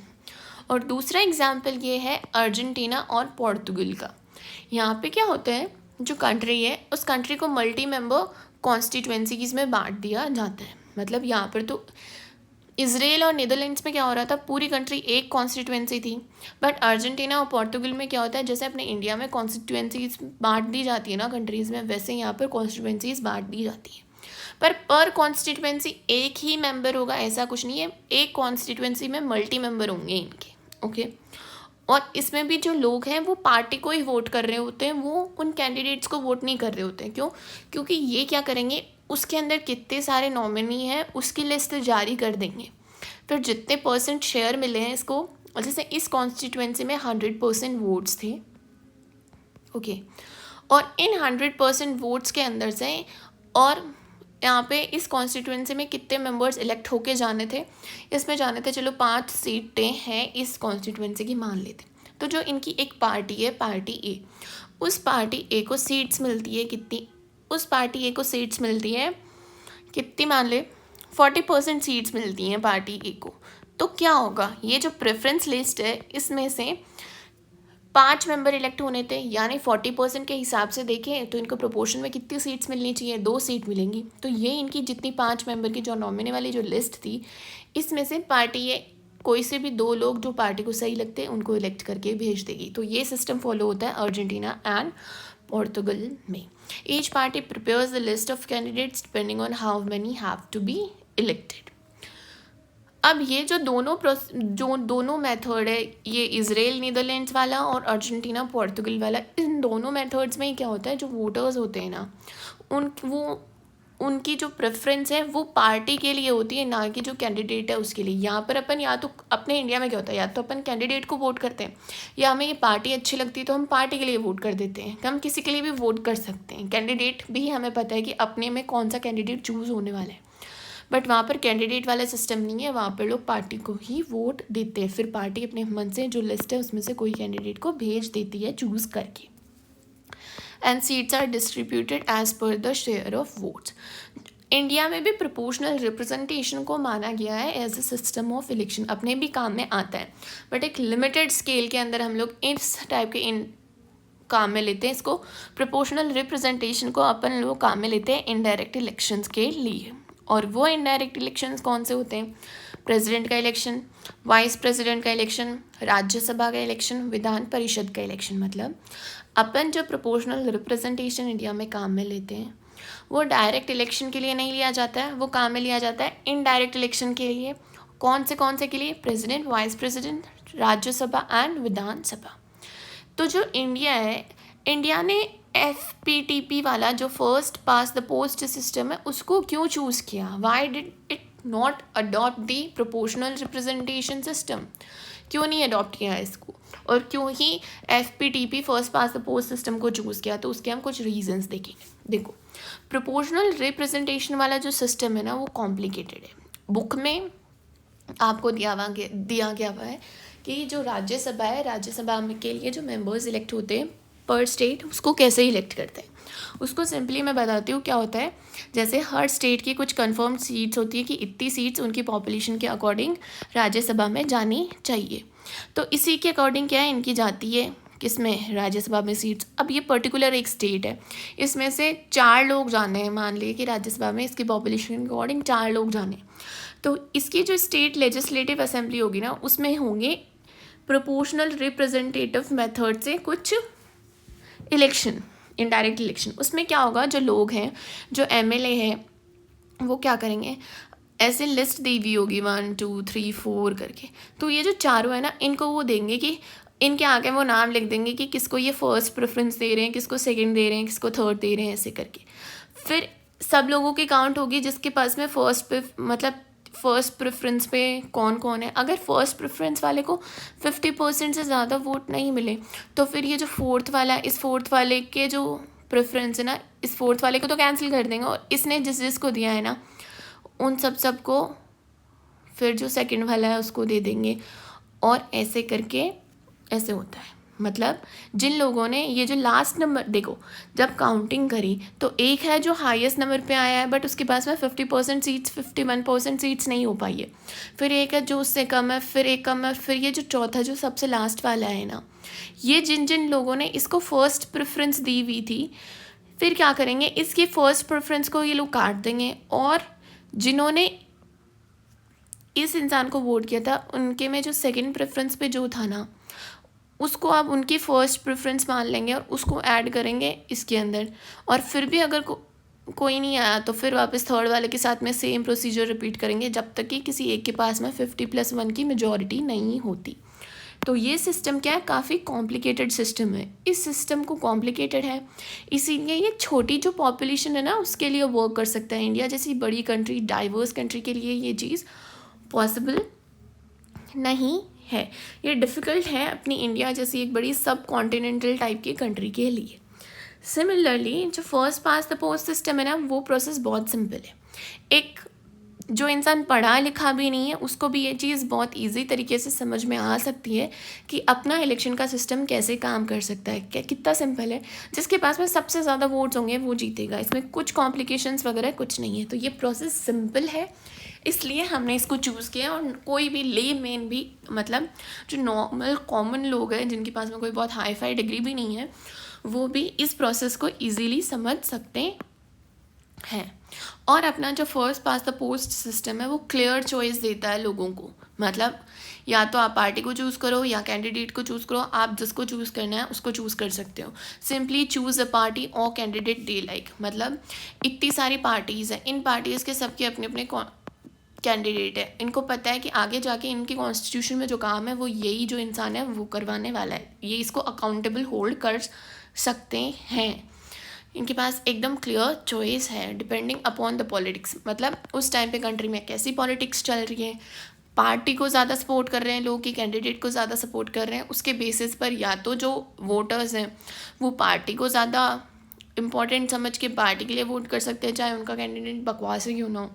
Speaker 1: और दूसरा एग्जाम्पल ये है अर्जेंटीना और पोर्तुगल का। यहाँ पे क्या होता है, जो कंट्री है उस कंट्री को मल्टी मेंबर कॉन्स्टिट्यूएंसीज में बांट दिया जाता है। मतलब यहाँ पर तो इजराइल और नीदरलैंड्स में क्या हो रहा था, पूरी कंट्री एक कॉन्स्टिट्यूएंसी थी, बट अर्जेंटीना और पोर्तुगल में क्या होता है, जैसे अपने इंडिया में कॉन्स्टिट्यूएंसीज बांट दी जाती है ना कंट्रीज़ में, वैसे यहाँ पर कॉन्स्टिट्यूएंसीज बांट दी जाती है। पर कॉन्स्टिट्यूएंसी एक ही मेंबर होगा ऐसा कुछ नहीं है, एक कॉन्स्टिट्यूएंसी में मल्टी मेंबर होंगे इनके, ओके। और इसमें भी जो लोग हैं वो पार्टी को ही वोट कर रहे होते हैं, वो उन कैंडिडेट्स को वोट नहीं कर रहे होते हैं। क्यों? क्योंकि ये क्या करेंगे, उसके अंदर कितने सारे नॉमिनी हैं उसकी लिस्ट जारी कर देंगे, फिर जितने % शेयर मिले हैं इसको, जैसे इस कॉन्स्टिट्यूएंसी में 100% वोट्स थे, ओके, और इन 100% वोट्स के अंदर से, और यहाँ पे इस कॉन्स्टिट्यूएंसी में कितने मेंबर्स इलेक्ट होके जाने थे, इसमें जाने थे, चलो 5 सीटें हैं इस कॉन्स्टिट्यूएंसी की मान लेते। तो जो इनकी एक पार्टी है, पार्टी ए, उस पार्टी ए को सीट्स मिलती है कितनी, उस पार्टी ए को सीट्स मिलती है कितनी, मान ले 40% सीट्स मिलती हैं पार्टी ए को। तो क्या होगा, ये जो प्रेफरेंस लिस्ट है इसमें से 5 मेंबर इलेक्ट होने थे, यानी 40% के हिसाब से देखें तो इनको प्रोपोर्शन में कितनी सीट्स मिलनी चाहिए, 2 सीट मिलेंगी। तो ये इनकी जितनी 5 मेंबर की जो नॉमिनी वाली जो लिस्ट थी, इसमें से पार्टी ये कोई से भी 2 लोग जो पार्टी को सही लगते हैं उनको इलेक्ट करके भेज देगी। तो ये सिस्टम फॉलो होता है अर्जेंटीना एंड पोर्तुगल में। Each party prepares the list of candidates depending on how many have to be elected. अब ये जो दोनों मेथड है, ये इजराइल नीदरलैंड्स वाला और अर्जेंटीना पोर्तुगल वाला, इन दोनों मेथड्स में क्या होता है, जो वोटर्स होते हैं ना, उनकी जो प्रेफरेंस है वो पार्टी के लिए होती है, ना कि जो कैंडिडेट है उसके लिए। यहाँ पर अपन या तो अपने इंडिया में क्या होता है, या तो अपन कैंडिडेट को वोट करते हैं, या हमें ये पार्टी अच्छी लगती है तो हम पार्टी के लिए वोट कर देते हैं। हम किसी के लिए भी वोट कर सकते हैं, कैंडिडेट भी हमें पता है कि अपने में कौन सा कैंडिडेट चूज़ होने वाला है। बट वहाँ पर कैंडिडेट वाला सिस्टम नहीं है, वहाँ पर लोग पार्टी को ही वोट देते हैं, फिर पार्टी अपने मन से जो लिस्ट है उसमें से कोई कैंडिडेट को भेज देती है चूज़ करके। And seats are distributed as per the share of votes. India में भी प्रोपोर्शनल रिप्रेजेंटेशन को माना गया है as a system of election, अपने भी काम में आता है, बट एक लिमिटेड स्केल के अंदर हम लोग इस टाइप के इन काम में लेते हैं। इसको प्रोपोर्शनल रिप्रेजेंटेशन को अपन लोग काम में लेते हैं इनडायरेक्ट इलेक्शंस के लिए। और वो इनडायरेक्ट इलेक्शंस कौन से होते हैं? प्रेसिडेंट का इलेक्शन, वाइस प्रेसिडेंट का इलेक्शन, राज्यसभा का इलेक्शन, विधान परिषद का इलेक्शन। मतलब अपन जो प्रोपोर्शनल रिप्रेजेंटेशन इंडिया में काम में लेते हैं वो डायरेक्ट इलेक्शन के लिए नहीं लिया जाता है, वो काम में लिया जाता है इनडायरेक्ट इलेक्शन के लिए। कौन से के लिए? President, vice president, Rajya Sabha and विधानसभा। तो जो इंडिया है, इंडिया ने FPTP वाला जो first past the post system है उसको क्यों चूज़ किया? Why did it not adopt the proportional representation system? क्यों नहीं अडॉप्ट किया इसको, और क्यों ही FPTP first past the post system को चूज़ किया? तो उसके हम कुछ रीजंस देखेंगे। देखो, प्रोपोर्शनल रिप्रेजेंटेशन वाला जो सिस्टम है ना वो कॉम्प्लिकेटेड है। बुक में आपको दिया गया हुआ है कि जो राज्यसभा है, राज्यसभा के लिए जो मेंबर्स इलेक्ट होते हैं पर स्टेट, उसको कैसे इलेक्ट करते हैं। उसको सिंपली मैं बताती हूँ क्या होता है। जैसे हर स्टेट की कुछ कंफर्म सीट्स होती है कि इतनी सीट्स उनकी पॉपुलेशन के अकॉर्डिंग राज्यसभा में जानी चाहिए, तो इसी के अकॉर्डिंग क्या है इनकी जाती है किसमें? राज्यसभा में सीट्स। अब ये पर्टिकुलर एक स्टेट है, इसमें से 4 लोग जाने हैं, मान लिए कि राज्यसभा में इसकी पॉपुलेशन के अकॉर्डिंग 4 लोग जाने, तो इसकी जो स्टेट लेजिस्लेटिव असेंबली होगी ना उसमें होंगे प्रोपोर्शनल रिप्रेजेंटेटिव मेथड से कुछ इलेक्शन, इनडायरेक्ट इलेक्शन। उसमें क्या होगा, जो लोग हैं, जो MLA हैं, वो क्या करेंगे, ऐसे लिस्ट दी हुई होगी 1 2 3 4 करके, तो ये जो चारों है ना इनको वो देंगे कि इनके आगे वो नाम लिख देंगे कि किसको ये फर्स्ट प्रेफरेंस दे रहे हैं, किसको सेकंड दे रहे हैं, किसको थर्ड दे रहे हैं, ऐसे करके। फिर सब लोगों की काउंट होगी जिसके पास में फर्स्ट प्रेफरेंस पे कौन कौन है। अगर फर्स्ट प्रेफरेंस वाले को 50% से ज़्यादा वोट नहीं मिले तो फिर ये जो फोर्थ वाला, इस फोर्थ वाले के जो प्रेफरेंस है ना, इस फोर्थ वाले को तो कैंसिल कर देंगे, और इसने जिसको दिया है ना उन सबको फिर जो सेकंड वाला है उसको दे देंगे, और ऐसे करके ऐसे होता है। मतलब जिन लोगों ने ये जो लास्ट नंबर, देखो जब काउंटिंग करी तो एक है जो हाईएस्ट नंबर पे आया है बट उसके पास में 50% सीट्स, 51% सीट्स नहीं हो पाई है, फिर एक है जो उससे कम है, फिर एक कम है, फिर ये जो चौथा जो सबसे लास्ट वाला है ना, ये जिन जिन लोगों ने इसको फर्स्ट प्रेफरेंस दी हुई थी, फिर क्या करेंगे, इसकी फर्स्ट प्रेफरेंस को ये लोग काट देंगे, और जिन्होंने इस इंसान को वोट किया था उनके में जो सेकंड प्रेफरेंस पे जो था ना उसको आप उनकी फ़र्स्ट प्रेफरेंस मान लेंगे और उसको ऐड करेंगे इसके अंदर, और फिर भी अगर कोई नहीं आया तो फिर वापस थर्ड वाले के साथ में सेम प्रोसीजर रिपीट करेंगे जब तक कि किसी एक के पास में 50+1 की मेजॉरिटी नहीं होती। तो ये सिस्टम क्या है, काफ़ी कॉम्प्लिकेटेड सिस्टम है। इस सिस्टम को कॉम्प्लिकेटेड है इसीलिए ये छोटी जो पॉपुलेशन है ना उसके लिए वर्क कर सकता है। इंडिया जैसी बड़ी कंट्री, डाइवर्स कंट्री के लिए ये चीज़ पॉसिबल नहीं है, ये डिफ़िकल्ट है अपनी इंडिया जैसी एक बड़ी सब कॉन्टिनेंटल टाइप की कंट्री के लिए। सिमिलरली जो first past the post system है ना वो प्रोसेस बहुत सिंपल है। एक जो इंसान पढ़ा लिखा भी नहीं है उसको भी ये चीज़ बहुत इजी तरीके से समझ में आ सकती है कि अपना इलेक्शन का सिस्टम कैसे काम कर सकता है, क्या कितना सिंपल है। जिसके पास में सबसे ज़्यादा वोट्स होंगे वो जीतेगा, इसमें कुछ कॉम्प्लिकेशंस वगैरह कुछ नहीं है। तो ये प्रोसेस सिंपल है इसलिए हमने इसको चूज़ किया, और कोई भी ले मेन भी, मतलब जो नॉर्मल कॉमन लोग हैं जिनके पास में कोई बहुत हाई फाई डिग्री भी नहीं है वो भी इस प्रोसेस को ईजीली समझ सकते हैं। और अपना जो first past the post system है वो क्लियर चॉइस देता है लोगों को, मतलब या तो आप पार्टी को चूज़ करो या कैंडिडेट को चूज़ करो, आप जिसको चूज़ करना है उसको चूज़ कर सकते हो। सिंपली चूज़ अ पार्टी और कैंडिडेट दे लाइक, मतलब इतनी सारी पार्टीज़ हैं, इन पार्टीज़ के सबके अपने अपने कैंडिडेट है, इनको पता है कि आगे जाके इनके कॉन्स्टिट्यूशन में जो काम है वो यही जो इंसान है वो करवाने वाला है, ये इसको अकाउंटेबल होल्ड कर सकते हैं। इनके पास एकदम क्लियर चॉइस है डिपेंडिंग अपॉन द पॉलिटिक्स, मतलब उस टाइम पे कंट्री में कैसी पॉलिटिक्स चल रही है, पार्टी को ज़्यादा सपोर्ट कर रहे हैं लोग कि कैंडिडेट को ज़्यादा सपोर्ट कर रहे हैं, उसके बेसिस पर या तो जो वोटर्स हैं वो पार्टी को ज़्यादा इम्पॉर्टेंट समझ के पार्टी के लिए वोट कर सकते हैं, चाहे उनका कैंडिडेट बकवास ही क्यों ना हो,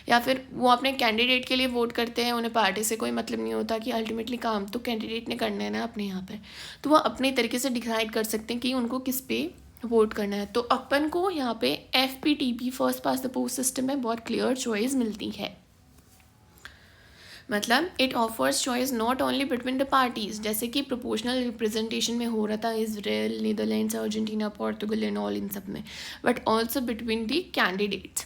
Speaker 1: या फिर वो अपने कैंडिडेट के लिए वोट करते हैं, उन्हें पार्टी से कोई मतलब नहीं होता कि अल्टीमेटली काम तो कैंडिडेट ने करना है ना अपने यहाँ पर, तो वो अपने तरीके से डिसाइड कर सकते हैं कि उनको किस पे वोट करना है। तो अपन को यहाँ पे FPTP first past the post system में बहुत क्लियर चॉइस मिलती है। मतलब it offers choice not only between the parties, जैसे कि प्रोपोर्शनल रिप्रेजेंटेशन में हो रहा था Israel, Netherlands, Argentina, Portugal and all in सब में, but also between the candidates.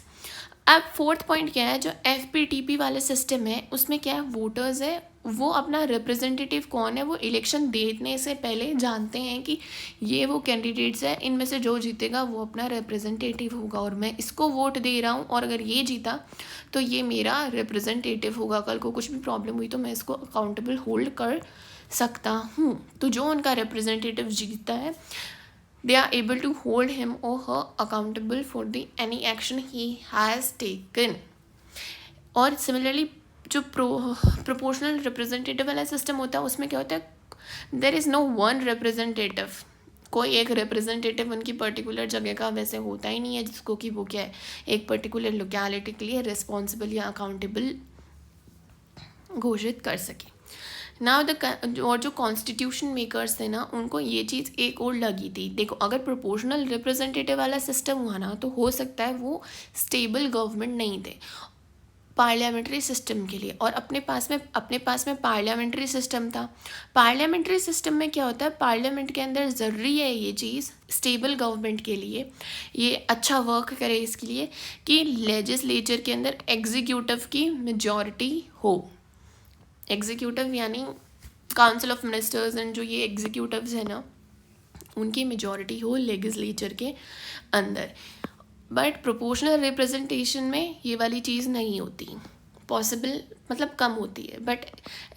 Speaker 1: अब फोर्थ पॉइंट क्या है, जो FPTP वाले सिस्टम है उसमें क्या है, वोटर्स है वो अपना रिप्रेजेंटेटिव कौन है वो इलेक्शन देने से पहले जानते हैं कि ये वो कैंडिडेट्स है, इनमें से जो जीतेगा वो अपना रिप्रेजेंटेटिव होगा, और मैं इसको वोट दे रहा हूँ, और अगर ये जीता तो ये मेरा रिप्रेजेंटेटिव होगा, कल को कुछ भी प्रॉब्लम हुई तो मैं इसको अकाउंटेबल होल्ड कर सकता हूँ। तो जो उनका रिप्रेजेंटेटिव जीतता है, they are able to hold him or her accountable for the any action he has taken। और सिमिलरली जो प्रोपोर्शनल रिप्रेजेंटेटिव वाला सिस्टम होता है उसमें क्या होता है, there is no one representative, कोई एक रिप्रेजेंटेटिव उनकी पर्टिकुलर जगह का वैसे होता ही नहीं है जिसको कि वो क्या है एक पर्टिकुलर लोकेलिटी के लिए रिस्पॉन्सिबल या अकाउंटेबल घोषित कर सके। नाउ और जो कॉन्स्टिट्यूशन मेकर्स थे ना, उनको ये चीज़ एक और लगी थी, देखो अगर प्रोपोर्शनल रिप्रेजेंटेटिव वाला सिस्टम हुआ ना तो हो सकता है वो स्टेबल गवर्नमेंट नहीं थे पार्लियामेंट्री सिस्टम के लिए, और अपने पास में पार्लियामेंट्री सिस्टम था। पार्लियामेंट्री सिस्टम में क्या होता है, पार्लियामेंट के अंदर ज़रूरी है ये चीज़ स्टेबल गवर्नमेंट के लिए, ये अच्छा वर्क करे इसके लिए कि लेजिस्लेचर के अंदर एग्जीक्यूटिव की मेजॉरिटी हो। एग्जीक्यूटिव यानी काउंसिल ऑफ मिनिस्टर्स एंड जो ये एग्जीक्यूटिव्स हैं ना उनकी मेजॉरिटी हो लेजिस्लेचर के अंदर। बट प्रोपोर्शनल रिप्रेजेंटेशन में ये वाली चीज़ नहीं होती, पॉसिबल मतलब कम होती है। बट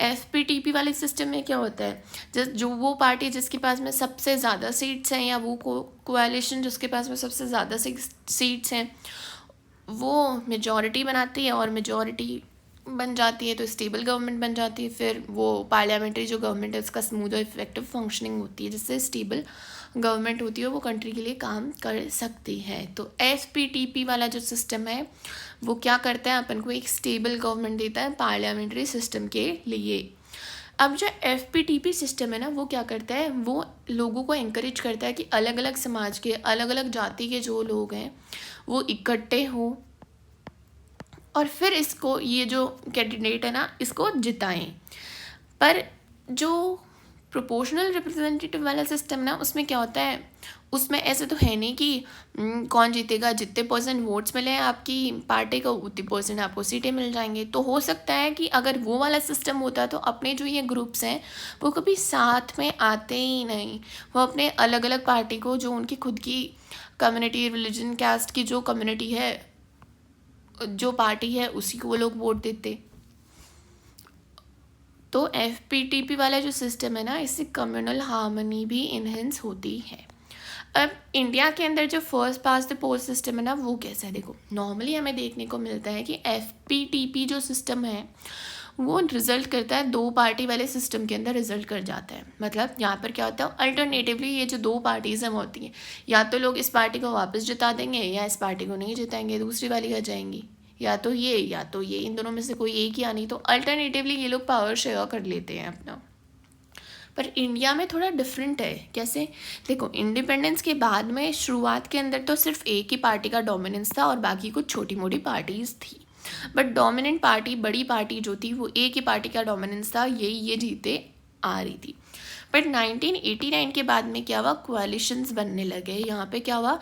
Speaker 1: FPTP वाले सिस्टम में क्या होता है, जो वो पार्टी जिसके पास में सबसे ज़्यादा सीट्स हैं या वो कोalition जिसके पास में सबसे ज़्यादा सीट्स हैं वो मेजॉरिटी बनाती है, और मेजॉरिटी बन जाती है तो स्टेबल गवर्नमेंट बन जाती है। फिर वो पार्लियामेंट्री जो गवर्नमेंट है उसका स्मूथ और इफेक्टिव फंक्शनिंग होती है, जिससे स्टेबल गवर्नमेंट होती है वो कंट्री के लिए काम कर सकती है। तो FPTP वाला जो सिस्टम है वो क्या करता है, अपन को एक स्टेबल गवर्नमेंट देता है पार्लियामेंट्री सिस्टम के लिए। अब जो FPTP सिस्टम है ना वो क्या करता है, वो लोगों को encourage करता है कि अलग अलग समाज के अलग अलग जाति के जो लोग हैं वो इकट्ठे हों और फिर इसको ये जो कैंडिडेट है ना इसको जिताएं। पर जो प्रोपोर्शनल रिप्रेजेंटेटिव वाला सिस्टम ना उसमें क्या होता है, उसमें ऐसे तो है नहीं कि कौन जीतेगा, जितने % वोट्स मिले आपकी पार्टी को उतनी % आपको सीटें मिल जाएंगे। तो हो सकता है कि अगर वो वाला सिस्टम होता तो अपने जो ये ग्रुप्स हैं वो कभी साथ में आते ही नहीं, वो अपने अलग अलग पार्टी को जो उनकी खुद की कम्युनिटी, रिलीजन, कास्ट की जो कम्युनिटी है, जो पार्टी है उसी को वो लोग वोट देते। तो FPTP वाला जो सिस्टम है ना इससे कम्युनल हार्मनी भी इनहेंस होती है। अब इंडिया के अंदर जो first past the post system है ना वो कैसा है, देखो नॉर्मली हमें देखने को मिलता है कि FPTP जो सिस्टम है वो रिजल्ट करता है 2 पार्टी वाले सिस्टम के अंदर रिजल्ट कर जाता है। मतलब यहाँ पर क्या होता है, अल्टरनेटिवली ये जो 2 पार्टीज़ हैं होती हैं, या तो लोग इस पार्टी को वापस जिता देंगे या इस पार्टी को नहीं जिताएंगे, दूसरी वाली आ जाएंगी, या तो ये, इन दोनों में से कोई एक ही आनी। तो अल्टरनेटिवली ये लोग पावर शेयर कर लेते हैं अपना। पर इंडिया में थोड़ा डिफरेंट है। कैसे, देखो इंडिपेंडेंस के बाद में शुरुआत के अंदर तो सिर्फ एक ही पार्टी का डोमिनेंस था और बाकी कुछ छोटी मोटी पार्टीज़ थी, बट डोमिनेंट पार्टी, बड़ी पार्टी जो थी वो एक ही पार्टी का डोमिनेंस था, ये जीते आ रही थी। बट 1989 के बाद में क्या हुआ, कोalitions बनने लगे। यहाँ पे क्या हुआ,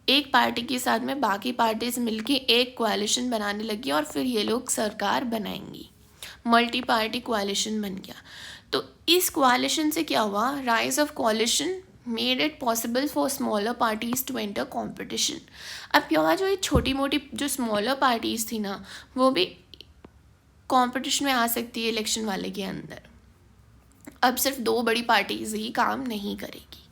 Speaker 1: एक पार्टी के साथ में बाकी पार्टीज मिलके एक कोalition बनाने लगी और फिर ये लोग सरकार बनाएंगी, मल्टी पार्टी कोalition बन गया। तो इस कोalition से क्या हुआ, rise of coalition made it possible for smaller parties to enter competition. अब क्या हुआ, जो ये छोटी मोटी जो स्मॉलर पार्टीज थी ना वो भी कॉम्पिटिशन में आ सकती है इलेक्शन वाले के अंदर। अब सिर्फ 2 बड़ी पार्टीज ही काम नहीं करेगी।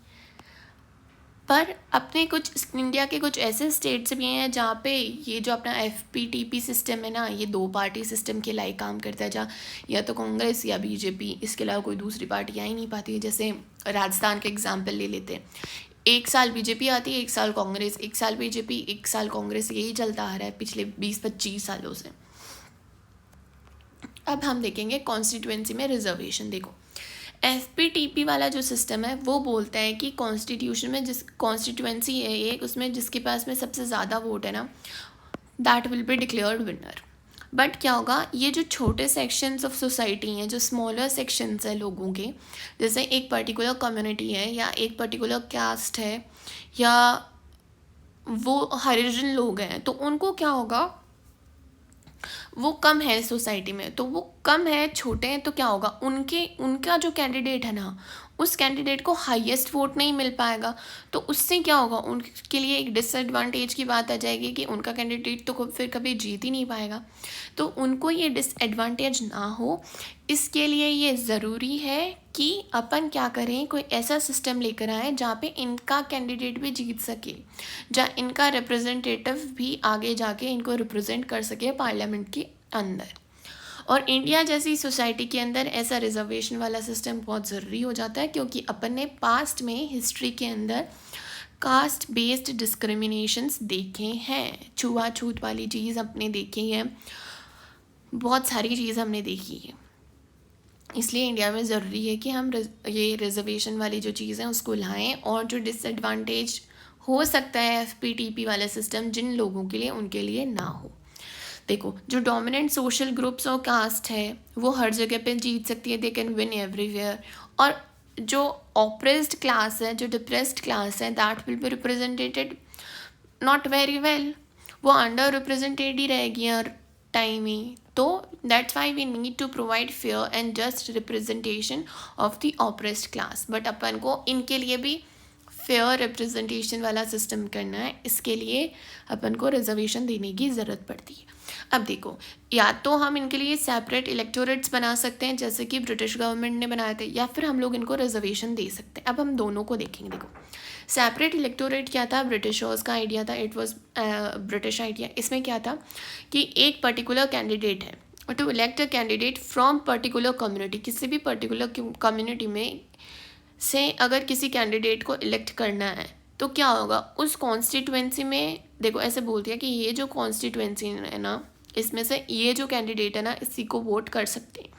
Speaker 1: पर अपने कुछ इंडिया के कुछ ऐसे स्टेट्स भी हैं जहाँ पे ये जो अपना FPTP सिस्टम है ना ये 2 पार्टी सिस्टम के लायक काम करता है, जहाँ या तो कांग्रेस या BJP, इसके अलावा कोई दूसरी पार्टी आ ही नहीं पाती है। जैसे राजस्थान का एग्जाम्पल ले लेते हैं, एक साल बीजेपी आती है, एक साल कांग्रेस, एक साल बीजेपी, एक साल कांग्रेस, यही चलता आ रहा है पिछले 20-25 सालों से। अब हम देखेंगे कॉन्स्टिट्यूएंसी में रिजर्वेशन। देखो एफपीटीपी वाला जो सिस्टम है वो बोलता है कि कॉन्स्टिट्यूशन में जिस कॉन्स्टिट्यूएंसी है एक, उसमें जिसके पास में सबसे ज़्यादा वोट है ना, that will be declared winner. But क्या होगा, ये जो छोटे सेक्शंस ऑफ सोसाइटी हैं, जो स्मॉलर सेक्शंस हैं लोगों के, जैसे एक पर्टिकुलर कम्युनिटी है या एक पर्टिकुलर कास्ट है या वो हरिजन लोग हैं, तो उनको क्या होगा, वो कम है सोसाइटी में, तो वो कम है, छोटे हैं, तो क्या होगा, उनका जो कैंडिडेट है ना, उस कैंडिडेट को हाईएस्ट वोट नहीं मिल पाएगा। तो उससे क्या होगा, उनके लिए एक डिसएडवांटेज की बात आ जाएगी कि उनका कैंडिडेट तो फिर कभी जीत ही नहीं पाएगा। तो उनको ये डिसएडवांटेज ना हो, इसके लिए ये ज़रूरी है कि अपन क्या करें, कोई ऐसा सिस्टम लेकर आए जहाँ पे इनका कैंडिडेट भी जीत सके, जहाँ इनका रिप्रेजेंटेटिव भी आगे जाके इनको रिप्रेजेंट कर सके पार्लियामेंट के अंदर। और इंडिया जैसी सोसाइटी के अंदर ऐसा रिजर्वेशन वाला सिस्टम बहुत ज़रूरी हो जाता है, क्योंकि अपन ने पास्ट में हिस्ट्री के अंदर कास्ट बेस्ड डिस्क्रिमिनेशंस देखे हैं, छुआछूत वाली चीज़ अपने देखी है, बहुत सारी चीज़ हमने देखी है। इसलिए इंडिया में ज़रूरी है कि हम ये रिजर्वेशन वाली जो चीज़ है उसको लाएं, और जो डिसएडवांटेज हो सकता है एफपीटीपी वाला सिस्टम जिन लोगों के लिए, उनके लिए ना हो। देखो जो डोमिनेंट सोशल ग्रुप्स और कास्ट है वो हर जगह पे जीत सकती है, दे कैन विन एवरीवेयर। और जो ऑप्रेस्ड क्लास है, जो डिप्रेस्ड क्लास है, that will be represented not very well, वो अंडर रिप्रेजेंटेड ही रहेगी हर टाइम ही। तो that's why we need to provide fair and just representation of the oppressed class. But अपन को इनके लिए भी फेयर रिप्रेजेंटेशन वाला सिस्टम करना है, इसके लिए अपन को रिजर्वेशन देने की ज़रूरत पड़ती है। अब देखो, या तो हम इनके लिए सेपरेट इलेक्टोरेट्स बना सकते हैं जैसे कि ब्रिटिश गवर्नमेंट ने बनाए थे, या फिर हम लोग इनको रिजर्वेशन दे सकते हैं। अब हम दोनों को देखेंगे। देखो सेपरेट इलेक्टोरेट क्या था, ब्रिटिशर्स का आइडिया था, इट वाज ब्रिटिश आइडिया। इसमें क्या था कि एक पर्टिकुलर कैंडिडेट है, to elect a candidate from particular community, किसी भी पर्टिकुलर कम्युनिटी में से अगर किसी कैंडिडेट को इलेक्ट करना है तो क्या होगा, उस कॉन्स्टिट्यूएंसी में, देखो ऐसे बोल दिया कि ये जो कॉन्स्टिट्यूएंसी है ना, इसमें से ये जो कैंडिडेट है ना, इसी को वोट कर सकते हैं।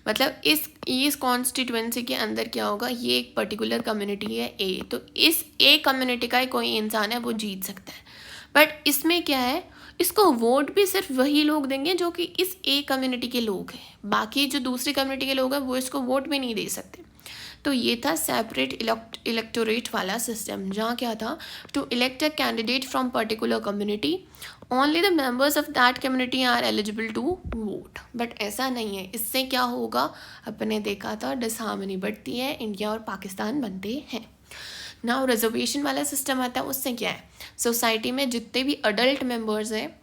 Speaker 1: मतलब इस कॉन्स्टिट्यूएंसी के अंदर क्या होगा, ये एक पर्टिकुलर कम्युनिटी है ए, तो इस ए कम्युनिटी का कोई इंसान है वो जीत सकता है। बट इसमें क्या है, इसको वोट भी सिर्फ वही लोग देंगे जो कि इस ए कम्युनिटी के लोग हैं, बाकी जो दूसरी कम्युनिटी के लोग हैं वो इसको वोट भी नहीं दे सकते। तो ये था सेपरेट इलेक्टोरेट वाला सिस्टम, जहाँ क्या था, to elect a candidate from particular community, only the members of that community are eligible to vote. But ऐसा नहीं है, इससे क्या होगा, अपने देखा था डिसहार्मनी बढ़ती है, इंडिया और पाकिस्तान बनते हैं। नाउ रिजर्वेशन वाला सिस्टम आता है, उससे क्या है, सोसाइटी में जितने भी अडल्ट मेंबर्स हैं,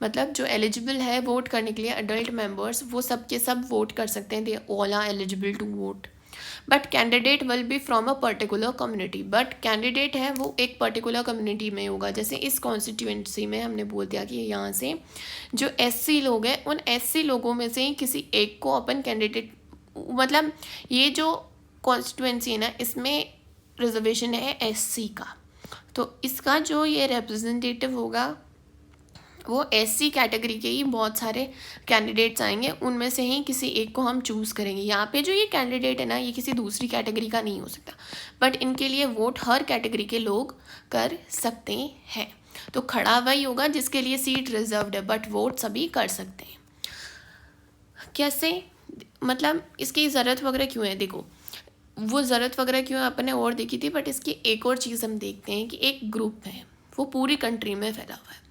Speaker 1: मतलब जो एलिजिबल है वोट करने के लिए अडल्ट मेंबर्स, वो सब के सब वोट कर सकते हैं, they all are eligible to vote. But candidate will be from a particular community, but candidate है वो एक पर्टिकुलर कम्युनिटी में होगा। जैसे इस कॉन्स्टिट्यूएंसी में हमने बोल दिया कि यहाँ से जो एससी लोग हैं, उन एससी लोगों में से किसी एक को अपन कैंडिडेट, मतलब ये जो कॉन्स्टिट्यूएंसी है ना, इसमें रिजर्वेशन है एससी का, तो इसका जो ये रिप्रेजेंटेटिव होगा वो एससी कैटेगरी के ही बहुत सारे कैंडिडेट्स आएंगे, उनमें से ही किसी एक को हम चूज़ करेंगे। यहाँ पे जो ये कैंडिडेट है ना, ये किसी दूसरी कैटेगरी का नहीं हो सकता, बट इनके लिए वोट हर कैटेगरी के लोग कर सकते हैं। तो खड़ा वही होगा जिसके लिए सीट रिजर्व्ड है, बट वोट सभी कर सकते हैं। कैसे, मतलब इसकी ज़रूरत वगैरह क्यों है, देखो वो ज़रूरत वगैरह क्यों है अपन ने और देखी थी, बट इसकी एक और चीज़ हम देखते हैं कि एक ग्रुप है वो पूरी कंट्री में फैला हुआ है,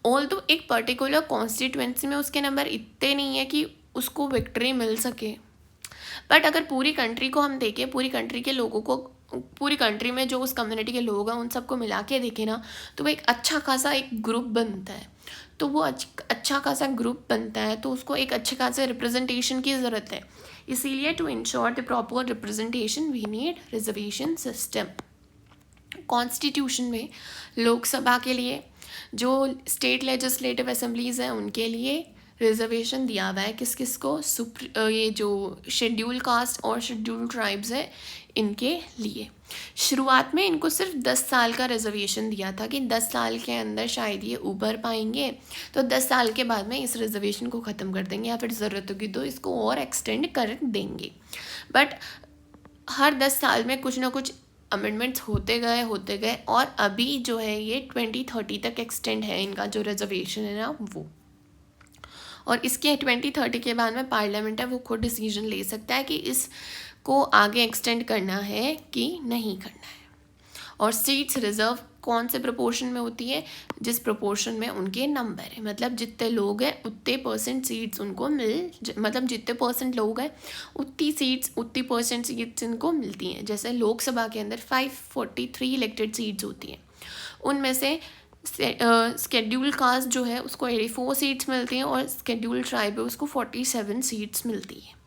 Speaker 1: ऑल्दो एक पर्टिकुलर कॉन्स्टिट्यूएंसी में उसके नंबर इतने नहीं है कि उसको विक्ट्री मिल सके, बट अगर पूरी कंट्री को हम देखें, पूरी कंट्री के लोगों को, पूरी कंट्री में जो उस कम्युनिटी के लोग हैं उन सबको मिला के देखें ना, तो वो एक अच्छा खासा एक ग्रुप बनता है। तो वो अच्छा खासा ग्रुप बनता है तो उसको एक अच्छे खासे रिप्रेजेंटेशन की ज़रूरत है। इसीलिए to ensure the proper representation we need reservation system. Constitution में लोकसभा के लिए, जो स्टेट लेजिस्लेटिव असेंबलीज़ हैं उनके लिए रिजर्वेशन दिया हुआ है, किस किस को, ये जो शेड्यूल कास्ट और शेड्यूल ट्राइब्स है इनके लिए। शुरुआत में इनको सिर्फ 10 साल का रिजर्वेशन दिया था कि 10 साल के अंदर शायद ये उभर पाएंगे, तो 10 साल के बाद में इस रिजर्वेशन को ख़त्म कर देंगे या फिर ज़रूरत होगी तो इसको और एक्सटेंड कर देंगे। बट हर 10 साल में कुछ ना कुछ अमेंडमेंट्स होते गए और अभी जो है ये 2030 तक एक्सटेंड है इनका जो रिजर्वेशन है ना वो। और इसके 2030 के बाद में पार्लियामेंट है वो खुद डिसीजन ले सकता है कि इसको आगे एक्सटेंड करना है कि नहीं करना है। और सीट्स रिजर्व कौन से प्रोपोर्शन में होती है, जिस प्रोपोर्शन में उनके नंबर है, मतलब जितने लोग हैं उतने परसेंट सीट्स उनको मतलब जितने परसेंट लोग हैं उतनी परसेंट सीट्स इनको मिलती हैं। जैसे लोकसभा के अंदर 543 इलेक्टेड सीट्स होती हैं, उनमें से स्केड्यूल कास्ट जो है उसको 84 सीट्स मिलती हैं और स्केड्यूल ट्राइब है उसको 47 सीट्स मिलती है।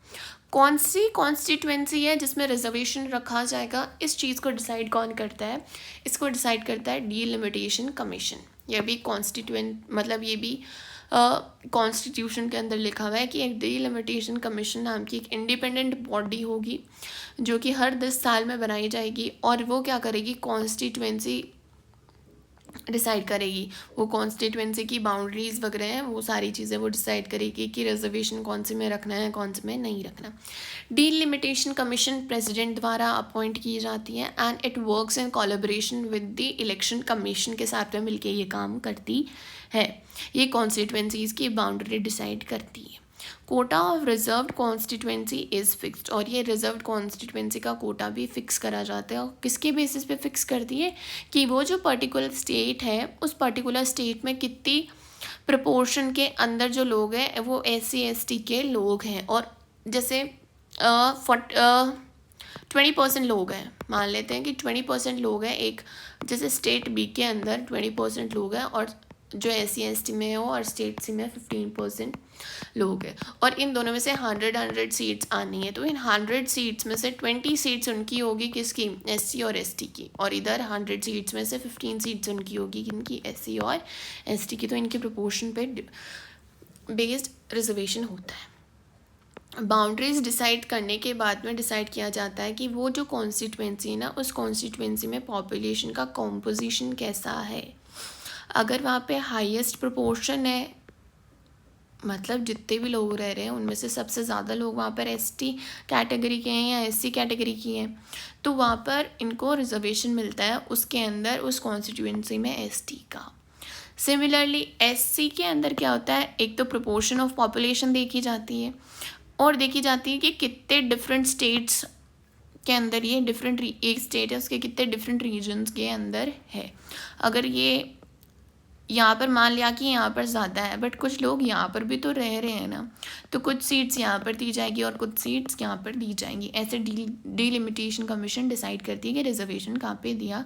Speaker 1: कौन सी कॉन्स्टिट्यूएंसी है जिसमें रिजर्वेशन रखा जाएगा, इस चीज़ को डिसाइड कौन करता है, इसको डिसाइड करता है डीलिमिटेशन कमीशन। यह भी मतलब ये भी कॉन्स्टिट्यूशन के अंदर लिखा हुआ है कि एक डीलिमिटेशन कमीशन नाम की एक इंडिपेंडेंट बॉडी होगी जो कि हर 10 साल में बनाई जाएगी और वो क्या करेगी, कॉन्स्टिट्यूएंसी डिसाइड करेगी। वो कॉन्स्टिट्यूएंसी की बाउंड्रीज वगैरह हैं वो सारी चीज़ें वो डिसाइड करेगी कि रिजर्वेशन कौन से में रखना है कौन से में नहीं रखना। डीलिमिटेशन कमीशन प्रेसिडेंट द्वारा अपॉइंट की जाती है and it works in collaboration with the election commission के साथ में मिलकर ये काम करती है। ये कॉन्स्टिट्यूएंसीज़ की बाउंड्री डिसाइड करती है। Kota of reserved constituency is fixed, और ये रिजर्व्ड कॉन्स्टिट्यूएंसी का कोटा भी फिक्स करा जाता है। और किसके बेसिस पे फिक्स करती है कि वो जो पर्टिकुलर स्टेट है उस पर्टिकुलर स्टेट में कितनी प्रपोर्शन के अंदर जो लोग हैं वो SC ST के लोग हैं। और जैसे 20% लोग हैं, मान लेते हैं कि 20% लोग हैं एक जैसे स्टेट B के अंदर 20% लोग हैं और जो SC ST में हो और स्टेट C में 15% लोग हैं और इन दोनों में से 100 सीट्स आनी है। तो इन 100 सीट्स में से 20 सीट्स उनकी होगी किसकी, SC और ST की, और इधर 100 सीट्स में से 15 सीट्स उनकी होगी किनकी, SC और ST की। तो इनके प्रोपोर्शन पे बेस्ड रिजर्वेशन होता है। बाउंड्रीज डिसाइड करने के बाद में डिसाइड किया जाता है कि वो जो कॉन्स्टिट्यूएंसी है ना उस कॉन्स्टिट्यूएंसी में पॉपुलेशन का कॉम्पोजिशन कैसा है। अगर वहाँ पे हाईएस्ट प्रोपोर्शन है, मतलब जितने भी लोग रह रहे हैं उनमें से सबसे ज़्यादा लोग वहाँ पर ST कैटेगरी के हैं या SC कैटेगरी की हैं, तो वहाँ पर इनको रिजर्वेशन मिलता है उसके अंदर उस कॉन्स्टिट्यूएंसी में ST का। सिमिलरली SC के अंदर क्या होता है, एक तो प्रोपोर्शन ऑफ पॉपुलेशन देखी जाती है और देखी जाती है कि कितने डिफरेंट स्टेट्स के अंदर ये डिफरेंट एक स्टेट है उसके कितने डिफरेंट रीजन्स के अंदर है। अगर ये यहाँ पर मान लिया कि यहाँ पर ज़्यादा है बट कुछ लोग यहाँ पर भी तो रह रहे हैं ना, तो कुछ सीट्स यहाँ पर दी जाएगी और कुछ सीट्स यहाँ पर दी जाएंगी। ऐसे डीलिमिटेशन कमीशन डिसाइड करती है कि रिजर्वेशन कहाँ पे दिया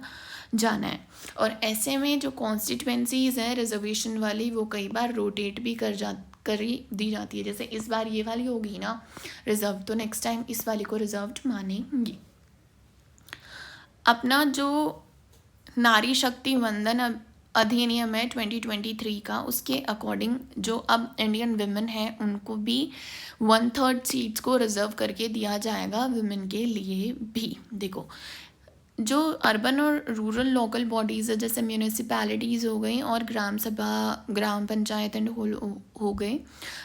Speaker 1: जाना है। और ऐसे में जो कॉन्स्टिट्यूएंसीज़ हैं रिजर्वेशन वाली वो कई बार रोटेट भी करी दी जाती है। जैसे इस बार ये वाली होगी ना रिजर्व, तो नेक्स्ट टाइम इस वाली को रिजर्व्ड मानेंगी। अपना जो नारी शक्ति वंदन अधिनियम है 2023 का, उसके अकॉर्डिंग जो अब इंडियन विमेन है उनको भी 1/3 सीट्स को रिजर्व करके दिया जाएगा विमेन के लिए भी। देखो जो अर्बन और रूरल लोकल बॉडीज़ है जैसे म्यूनिसिपैलिटीज़ हो गई और ग्राम सभा ग्राम पंचायत एंड हो गए,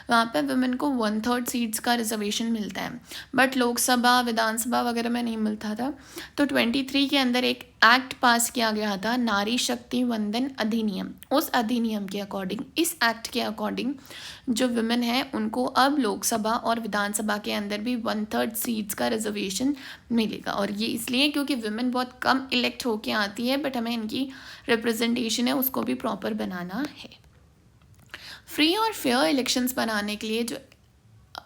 Speaker 1: वहाँ पे वुमेन को 1/3 सीट्स का रिजर्वेशन मिलता है बट लोकसभा विधानसभा वगैरह में नहीं मिलता था। तो 23 के अंदर एक एक्ट पास किया गया था नारी शक्ति वंदन अधिनियम। उस अधिनियम के अकॉर्डिंग, इस एक्ट के अकॉर्डिंग जो वुमेन है उनको अब लोकसभा और विधानसभा के अंदर भी 1/3 सीट्स का रिजर्वेशन मिलेगा। और ये इसलिए क्योंकि वुमेन बहुत कम इलेक्ट होके आती है बट हमें इनकी रिप्रेजेंटेशन है उसको भी प्रॉपर बनाना है। फ्री और फेयर इलेक्शंस बनाने के लिए जो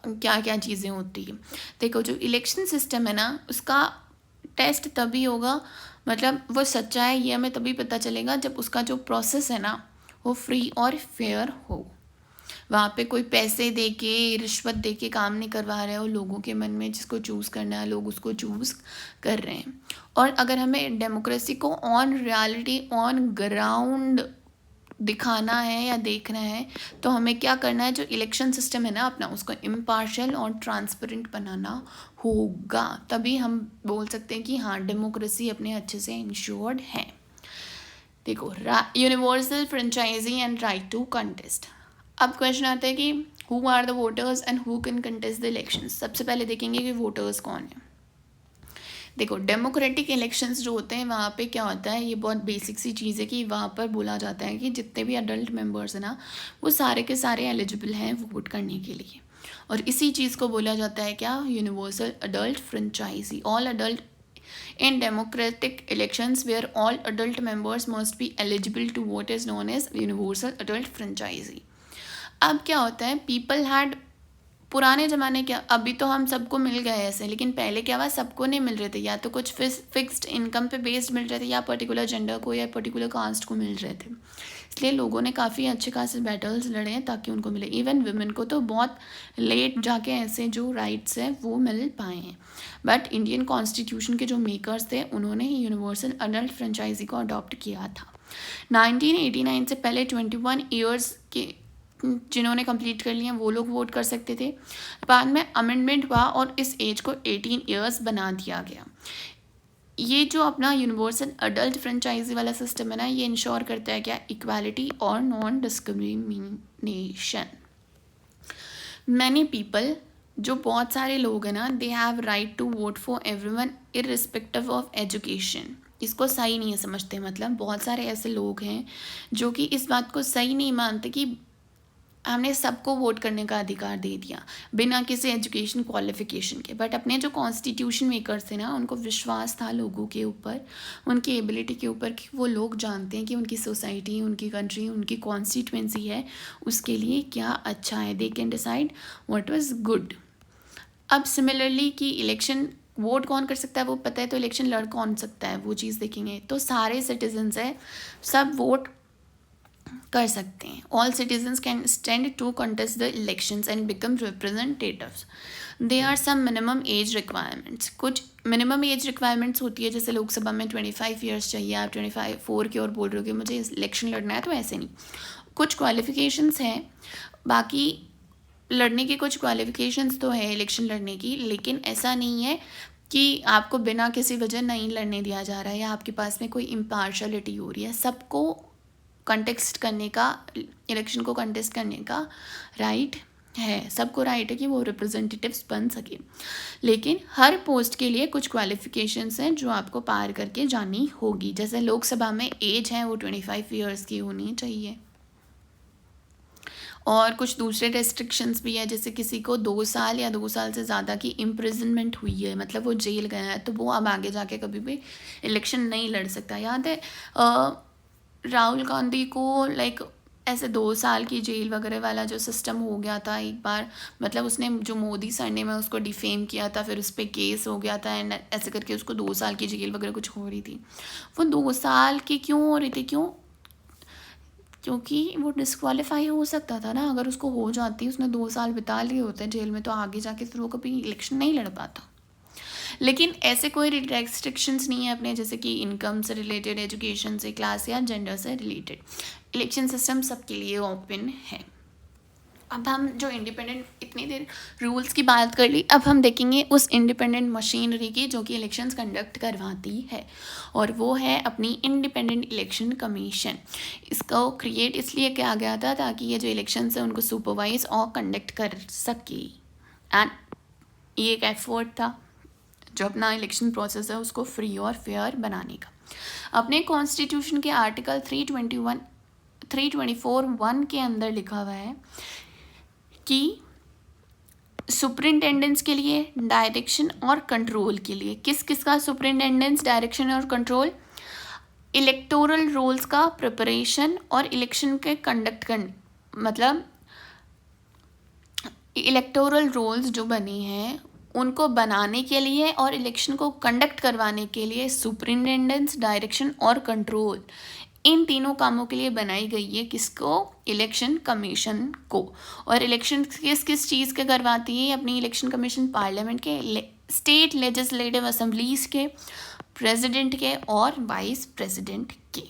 Speaker 1: क्या क्या चीज़ें होती है, देखो जो इलेक्शन सिस्टम है ना उसका टेस्ट तभी होगा, मतलब वो सच्चा है ये हमें तभी पता चलेगा जब उसका जो प्रोसेस है ना वो फ्री और फेयर हो। वहाँ पे कोई पैसे दे के रिश्वत दे के काम नहीं करवा रहे हो, लोगों के मन में जिसको चूज़ करना है लोग उसको चूज़ कर रहे हैं। और अगर हमें डेमोक्रेसी को ऑन रियलिटी ऑन ग्राउंड दिखाना है या देखना है तो हमें क्या करना है, जो इलेक्शन सिस्टम है ना अपना, उसको इम्पार्शियल और ट्रांसपेरेंट बनाना होगा, तभी हम बोल सकते हैं कि हाँ डेमोक्रेसी अपने अच्छे से इंश्योर्ड है। देखो, universal franchise and right to contest. अब क्वेश्चन आता है कि who are the voters and who can contest the election. सबसे पहले देखेंगे कि वोटर्स कौन है। देखो, डेमोक्रेटिक इलेक्शंस जो होते हैं वहाँ पे क्या होता है, ये बहुत बेसिक सी चीज़ है कि वहाँ पर बोला जाता है कि जितने भी अडल्ट मेंबर्स हैं ना, वो सारे के सारे एलिजिबल हैं वोट करने के लिए। और इसी चीज़ को बोला जाता है क्या, universal adult franchise. All adult in democratic elections where all adult members must be eligible to vote is known as universal adult franchisee. अब क्या होता है, पीपल हैड, पुराने ज़माने क्या, अभी तो हम सबको मिल गए ऐसे, लेकिन पहले क्या हुआ, सबको नहीं मिल रहे थे, या तो कुछ फिक्स्ड इनकम पे बेस्ड मिल रहे थे, या पर्टिकुलर जेंडर को या पर्टिकुलर कास्ट को मिल रहे थे। इसलिए लोगों ने काफ़ी अच्छे खासे बैटल्स लड़े हैं ताकि उनको मिले। इवन वुमेन को तो बहुत लेट जाके ऐसे जो राइट्स हैं वो मिल पाए हैं। बट इंडियन कॉन्स्टिट्यूशन के जो मेकर्स थे उन्होंने ही यूनिवर्सल अडल्ट फ्रेंचाइजी को अडॉप्ट किया था। 1989 से पहले 21 ईयर्स के जिन्होंने कंप्लीट कर लिया वो लोग वोट कर सकते थे। बाद में अमेंडमेंट हुआ और इस एज को 18 ईयर्स बना दिया गया। ये जो अपना यूनिवर्सल अडल्ट फ्रेंचाइजी वाला सिस्टम है ना, ये इंश्योर करता है क्या, इक्वालिटी और नॉन डिस्क्रिमिनेशन। मैनी पीपल, जो बहुत सारे लोग हैं ना, they have right to vote for everyone irrespective of education. इसको सही नहीं समझते, मतलब बहुत सारे ऐसे लोग हैं जो कि इस बात को सही नहीं मानते कि हमने सबको वोट करने का अधिकार दे दिया बिना किसी एजुकेशन क्वालिफिकेशन के। बट अपने जो कॉन्स्टिट्यूशन मेकर्स थे ना, उनको विश्वास था लोगों के ऊपर, उनकी एबिलिटी के ऊपर, कि वो लोग जानते हैं कि उनकी सोसाइटी, उनकी कंट्री, उनकी कॉन्स्टिट्यूंसी है, उसके लिए क्या अच्छा है। They can decide what was good. अब सिमिलरली कि इलेक्शन वोट कौन कर सकता है वो पता है, तो इलेक्शन लड़ कौन सकता है वो चीज़ देखेंगे। तो सारे सिटीजन्स है, सब वोट कर सकते हैं। All citizens can stand to contest the elections and become representatives. They are some minimum age requirements. कुछ मिनिमम एज रिक्वायरमेंट्स होती है, जैसे लोकसभा में 25 ईयर्स चाहिए, आप 25 की ओर बोल रहे हो कि मुझे इलेक्शन लड़ना है, तो ऐसे नहीं। कुछ क्वालिफिकेशंस हैं, बाकी लड़ने की कुछ क्वालिफिकेशंस तो है इलेक्शन लड़ने की, लेकिन ऐसा नहीं है कि आपको बिना किसी वजह नहीं लड़ने दिया जा रहा है या आपके पास में कोई इम्पार्शलिटी हो रही है। सबको कंटेस्ट करने का, इलेक्शन को कंटेस्ट करने का राइट है, सबको राइट है कि वो रिप्रेजेंटेटिव्स बन सके। लेकिन हर पोस्ट के लिए कुछ क्वालिफिकेशंस हैं जो आपको पार करके जानी होगी। जैसे लोकसभा में एज है वो 25 ईयर्स की होनी चाहिए। और कुछ दूसरे रेस्ट्रिक्शंस भी है, जैसे किसी को 2 साल या 2 साल से ज़्यादा की इम्प्रिजनमेंट हुई है, मतलब वो जेल गया है, तो वो अब आगे जाके कभी भी इलेक्शन नहीं लड़ सकता। याद है राहुल गांधी को लाइक ऐसे 2 साल की जेल वगैरह वाला जो सिस्टम हो गया था एक बार, मतलब उसने जो मोदी सर ने, मैं उसको डिफेम किया था, फिर उस पर केस हो गया था एंड ऐसे करके उसको 2 साल की जेल वगैरह कुछ हो रही थी। वो 2 साल की क्यों हो रही थी, क्यों, क्योंकि वो डिस्क्वालीफाई हो सकता था ना। अगर उसको हो जाती, उसने 2 साल बिता लिए होते जेल में, तो आगे जाके फिर वो कभी इलेक्शन नहीं लड़ पाता। लेकिन ऐसे कोई रेस्ट्रिक्शंस नहीं है अपने, जैसे कि इनकम से रिलेटेड, एजुकेशन से, क्लास या जेंडर से रिलेटेड। इलेक्शन सिस्टम सबके लिए ओपन है। अब हम जो इंडिपेंडेंट, इतनी देर रूल्स की बात कर ली, अब हम देखेंगे उस इंडिपेंडेंट मशीनरी की जो कि इलेक्शंस कंडक्ट करवाती है, और वो है अपनी इंडिपेंडेंट इलेक्शन कमीशन। इसको क्रिएट इसलिए किया गया था ताकि ये जो इलेक्शंस है उनको सुपरवाइज और कंडक्ट कर सके। एंड ये एक एफर्ट था जो अपना इलेक्शन प्रोसेस है उसको फ्री और फेयर बनाने का। अपने कॉन्स्टिट्यूशन के आर्टिकल 324(1) के अंदर लिखा हुआ है कि सुपरिंटेंडेंस के लिए, डायरेक्शन और कंट्रोल के लिए, किस किस का सुपरिंटेंडेंस, डायरेक्शन और कंट्रोल, इलेक्टोरल रोल्स का प्रिपरेशन और इलेक्शन के कंडक्ट करने, मतलब इलेक्टोरल रोल्स जो बने हैं उनको बनाने के लिए और इलेक्शन को कंडक्ट करवाने के लिए सुपरिंटेंडेंस, डायरेक्शन और कंट्रोल, इन तीनों कामों के लिए बनाई गई है किसको, इलेक्शन कमीशन को। और इलेक्शन किस किस चीज़ के करवाती है अपनी इलेक्शन कमीशन, पार्लियामेंट के, स्टेट लेजिस्लेटिव असेंबलीज के, प्रेसिडेंट के और वाइस प्रेसिडेंट के।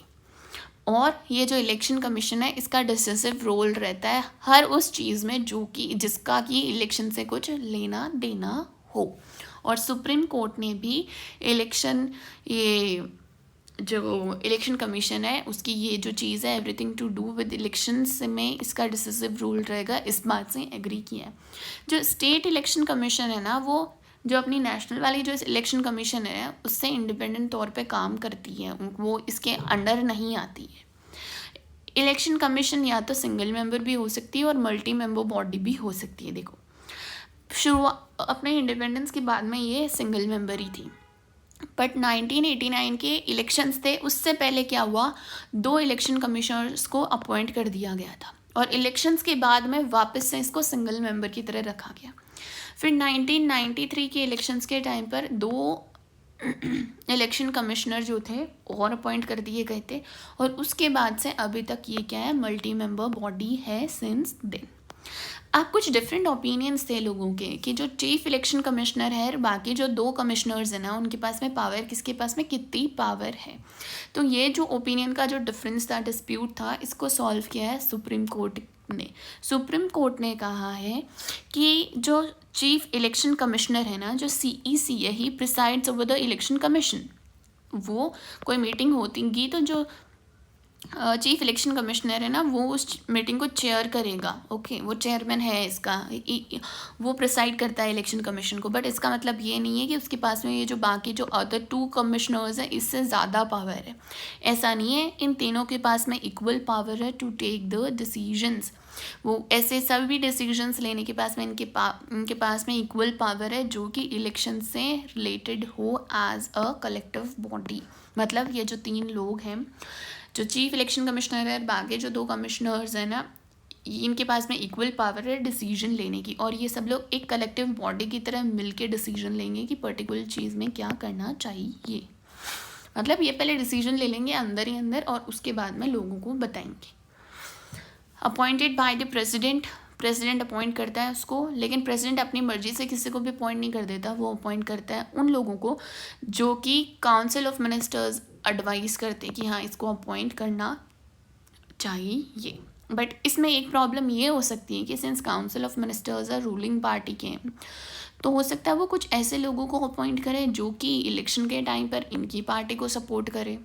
Speaker 1: और ये जो इलेक्शन कमीशन है इसका डिसिसिव रोल रहता है हर उस चीज़ में जो कि जिसका कि इलेक्शन से कुछ लेना देना हो। और सुप्रीम कोर्ट ने भी इलेक्शन ये जो इलेक्शन कमीशन है उसकी ये जो चीज़ है everything to do with elections में इसका डिसिसिव रोल रहेगा, इस बात से एग्री किया है। जो स्टेट इलेक्शन कमीशन है ना, वो जो अपनी नेशनल वाली जो इलेक्शन कमीशन है उससे इंडिपेंडेंट तौर पे काम करती है, वो इसके अंडर नहीं आती है। इलेक्शन कमीशन या तो सिंगल मेंबर भी हो सकती है और मल्टी मेंबर बॉडी भी हो सकती है। देखो शुरुआत अपने इंडिपेंडेंस के बाद में ये सिंगल मेंबर ही थी, बट 1989 के इलेक्शंस थे उससे पहले क्या हुआ, 2 इलेक्शन कमिश्नर्स को अपॉइंट कर दिया गया था और इलेक्शंस के बाद में वापस से इसको सिंगल मेंबर की तरह रखा गया। फिर 1993 के इलेक्शंस के टाइम पर 2 इलेक्शन कमिश्नर जो थे और अपॉइंट कर दिए गए थे और उसके बाद से अभी तक ये क्या है, मल्टी मेंबर बॉडी है सिंस देन। अब कुछ डिफरेंट ओपिनियंस थे लोगों के कि जो चीफ इलेक्शन कमिश्नर है और बाकी जो 2 कमिश्नर्स हैं ना उनके पास में पावर, किसके पास में कितनी पावर है। तो ये जो ओपिनियन का जो डिफरेंस था, डिस्प्यूट था, इसको सॉल्व किया है सुप्रीम कोर्ट ने। सुप्रीम कोर्ट ने कहा है कि जो चीफ इलेक्शन कमिश्नर है ना, जो CEC है, he presides over the election commission. वो कोई मीटिंग होती तो जो चीफ इलेक्शन कमिश्नर है ना वो उस मीटिंग को चेयर करेगा। ओके, वो चेयरमैन है इसका, वो प्रिसाइड करता है इलेक्शन कमीशन को। बट इसका मतलब ये नहीं है कि उसके पास में ये जो बाकी जो अदर 2 कमिश्नर्स हैं इससे ज़्यादा पावर है, ऐसा नहीं है। इन तीनों के पास में इक्वल पावर है टू टेक द डिसीजंस। वो ऐसे सभी डिसीजंस लेने के पास में इनके पास में इक्वल पावर है जो कि इलेक्शन से रिलेटेड हो एज अ कलेक्टिव बॉडी। मतलब ये जो 3 लोग हैं, जो चीफ इलेक्शन कमिश्नर है, बाकी जो 2 कमिश्नर्स हैं ना, इनके पास में इक्वल पावर है डिसीजन लेने की और ये सब लोग एक कलेक्टिव बॉडी की तरह मिलके डिसीजन लेंगे कि पर्टिकुलर चीज़ में क्या करना चाहिए। मतलब ये पहले डिसीजन ले लेंगे अंदर ही अंदर और उसके बाद में लोगों को बताएंगे। Appointed by the president, president appoint करता है उसको, लेकिन प्रेसिडेंट अपनी मर्जी से किसी को भी अपॉइंट नहीं कर देता, वो अपॉइंट करता है उन लोगों को जो कि काउंसिल ऑफ मिनिस्टर्स एडवाइस करते कि हाँ इसको अपॉइंट करना चाहिए। बट इसमें एक प्रॉब्लम ये हो सकती है कि since council of ministers are ruling party के, तो हो सकता है वो कुछ ऐसे लोगों को अपॉइंट करे जो कि इलेक्शन के टाइम पर इनकी पार्टी को सपोर्ट करे।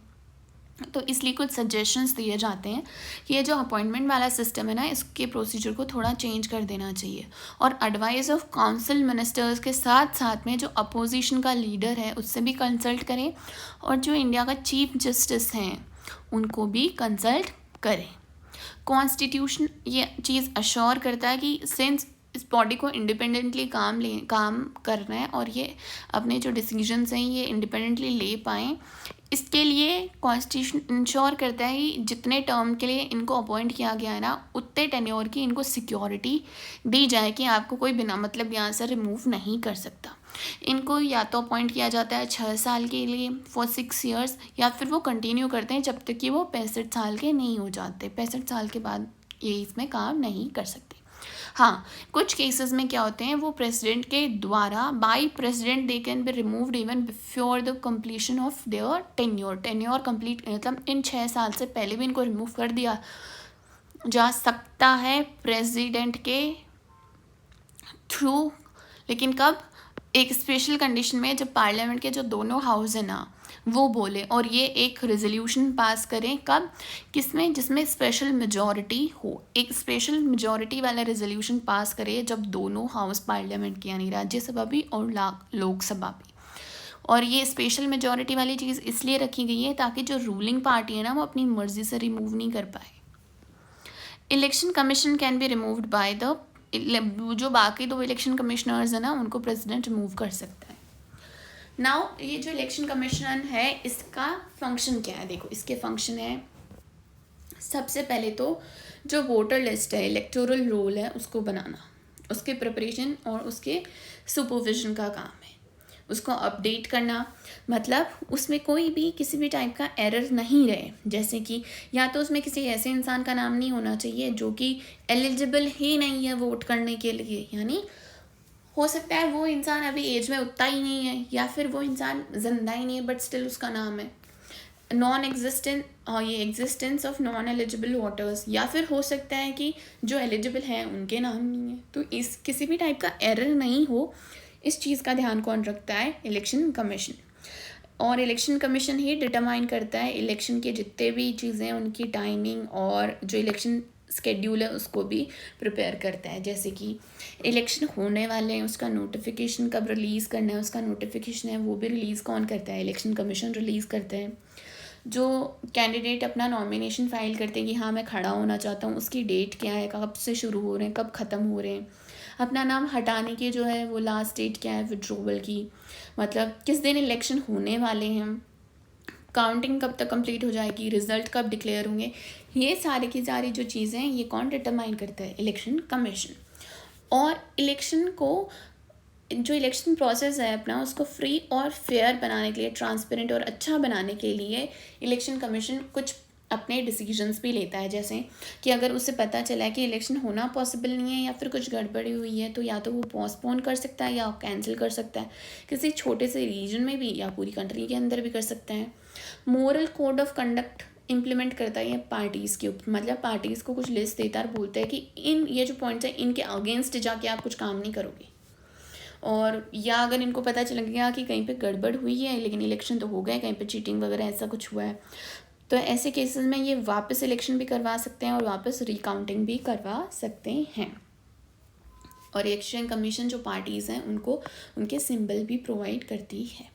Speaker 1: तो इसलिए कुछ सजेशंस दिए जाते हैं कि ये जो अपॉइंटमेंट वाला सिस्टम है ना, इसके प्रोसीजर को थोड़ा चेंज कर देना चाहिए और एडवाइस ऑफ काउंसिल मिनिस्टर्स के साथ साथ में जो अपोजिशन का लीडर है उससे भी कंसल्ट करें और जो इंडिया का चीफ जस्टिस हैं उनको भी कंसल्ट करें। कॉन्स्टिट्यूशन ये चीज़ अश्योर करता है कि सिंस इस बॉडी को इंडिपेंडेंटली काम करना है और ये अपने जो डिसीजंस हैं ये इंडिपेंडेंटली ले पाएँ, इसके लिए कॉन्स्टिट्यूशन इंश्योर करता है कि जितने टर्म के लिए इनको अपॉइंट किया गया है ना, उतने टेन्योर की इनको सिक्योरिटी दी जाए कि आपको कोई बिना मतलब यहाँ से रिमूव नहीं कर सकता। इनको या तो अपॉइंट किया जाता है 6 साल के लिए फॉर 6 ईयर्स, या फिर वो कंटिन्यू करते हैं जब तक कि वो 65 साल के नहीं हो जाते। 65 साल के बाद ये इसमें काम नहीं कर सकते। हाँ, कुछ केसेस में क्या होते हैं, वो प्रेसिडेंट के द्वारा by president they can be removed even before the completion of their tenure complete, मतलब इन 6 साल से पहले भी इनको रिमूव कर दिया जा सकता है प्रेसिडेंट के थ्रू। लेकिन कब, एक स्पेशल कंडीशन में, जब पार्लियामेंट के जो दोनों हाउस है ना वो बोले और ये एक रेजोल्यूशन पास करें। कब, किसमें, जिसमें स्पेशल मेजॉरिटी हो, एक स्पेशल मेजॉरिटी वाला रेजोल्यूशन पास करे जब दोनों हाउस पार्लियामेंट की यानी राज्यसभा भी और लोकसभा भी। और ये स्पेशल मेजॉरिटी वाली चीज़ इसलिए रखी गई है ताकि जो रूलिंग पार्टी है ना वो अपनी मर्जी से रिमूव नहीं कर पाए। Election commission can be removed by the, जो बाकी 2 इलेक्शन कमिश्नर्स हैं ना उनको प्रेसिडेंट रिमूव कर सकता है। नाउ ये जो इलेक्शन कमीशन है इसका फंक्शन क्या है, देखो इसके फंक्शन है, सबसे पहले तो जो वोटर लिस्ट है, इलेक्टोरल रोल है, उसको बनाना, उसके प्रिपरेशन और उसके सुपरविजन का काम है, उसको अपडेट करना। मतलब उसमें कोई भी किसी भी टाइप का एरर नहीं रहे, जैसे कि या तो उसमें किसी ऐसे इंसान का नाम नहीं होना चाहिए जो कि एलिजिबल ही नहीं है वोट करने के लिए, यानी हो सकता है वो इंसान अभी एज में उतना ही नहीं है या फिर वो इंसान जिंदा ही नहीं है बट स्टिल उसका नाम है। ये existence of non eligible voters, या फिर हो सकता है कि जो एलिजिबल हैं उनके नाम नहीं है। तो इस किसी भी टाइप का एरर नहीं हो, इस चीज़ का ध्यान कौन रखता है? Election commission. और इलेक्शन कमीशन ही डिटरमाइन करता है इलेक्शन के जितने भी चीज़ें, उनकी टाइमिंग और जो इलेक्शन स्केड्यूल है उसको भी प्रिपेयर करता है। जैसे कि इलेक्शन होने वाले हैं, उसका नोटिफिकेशन कब रिलीज़ करना है, उसका नोटिफिकेशन है वो भी रिलीज़ कौन करता है? इलेक्शन कमीशन रिलीज़ करते हैं। जो कैंडिडेट अपना नॉमिनेशन फाइल करते हैं कि हाँ मैं खड़ा होना चाहता हूँ, उसकी डेट क्या है, कब से शुरू हो रहे हैं, कब ख़त्म हो रहे हैं। अपना नाम हटाने की जो है वो लास्ट डेट क्या है विड्रॉवल की, मतलब किस दिन इलेक्शन होने वाले हैं, काउंटिंग कब तक कंप्लीट हो जाएगी, रिजल्ट कब डिक्लेयर होंगे। ये सारी की सारी जो चीज़ें हैं ये कौन डिटरमाइन करता है? Election commission. और इलेक्शन को, जो इलेक्शन प्रोसेस है अपना, उसको फ्री और फेयर बनाने के लिए, ट्रांसपेरेंट और अच्छा बनाने के लिए इलेक्शन कमीशन कुछ अपने डिसीजंस भी लेता है। जैसे कि अगर उसे पता चला है कि इलेक्शन होना पॉसिबल नहीं है या फिर कुछ गड़बड़ी हुई है, तो या तो वो पोस्टपोन कर सकता है या कैंसिल कर सकता है, किसी छोटे से रीजन में भी या पूरी कंट्री के अंदर भी कर सकता है। Moral code of conduct implement करता है ये पार्टीज़ के ऊपर, मतलब पार्टीज़ को कुछ लिस्ट देता है और बोलता है कि इन ये जो पॉइंट्स हैं इनके अगेंस्ट जाके आप कुछ काम नहीं करोगे। और या अगर इनको पता चल गया कि कहीं पे गड़बड़ हुई है लेकिन इलेक्शन तो हो गए, कहीं पे चीटिंग वगैरह ऐसा कुछ हुआ है, तो ऐसे केसेस में ये वापस इलेक्शन भी करवा सकते हैं और वापस रिकाउंटिंग भी करवा सकते हैं। और इलेक्शन कमीशन जो पार्टीज़ हैं उनको उनके सिंबल भी प्रोवाइड करती है।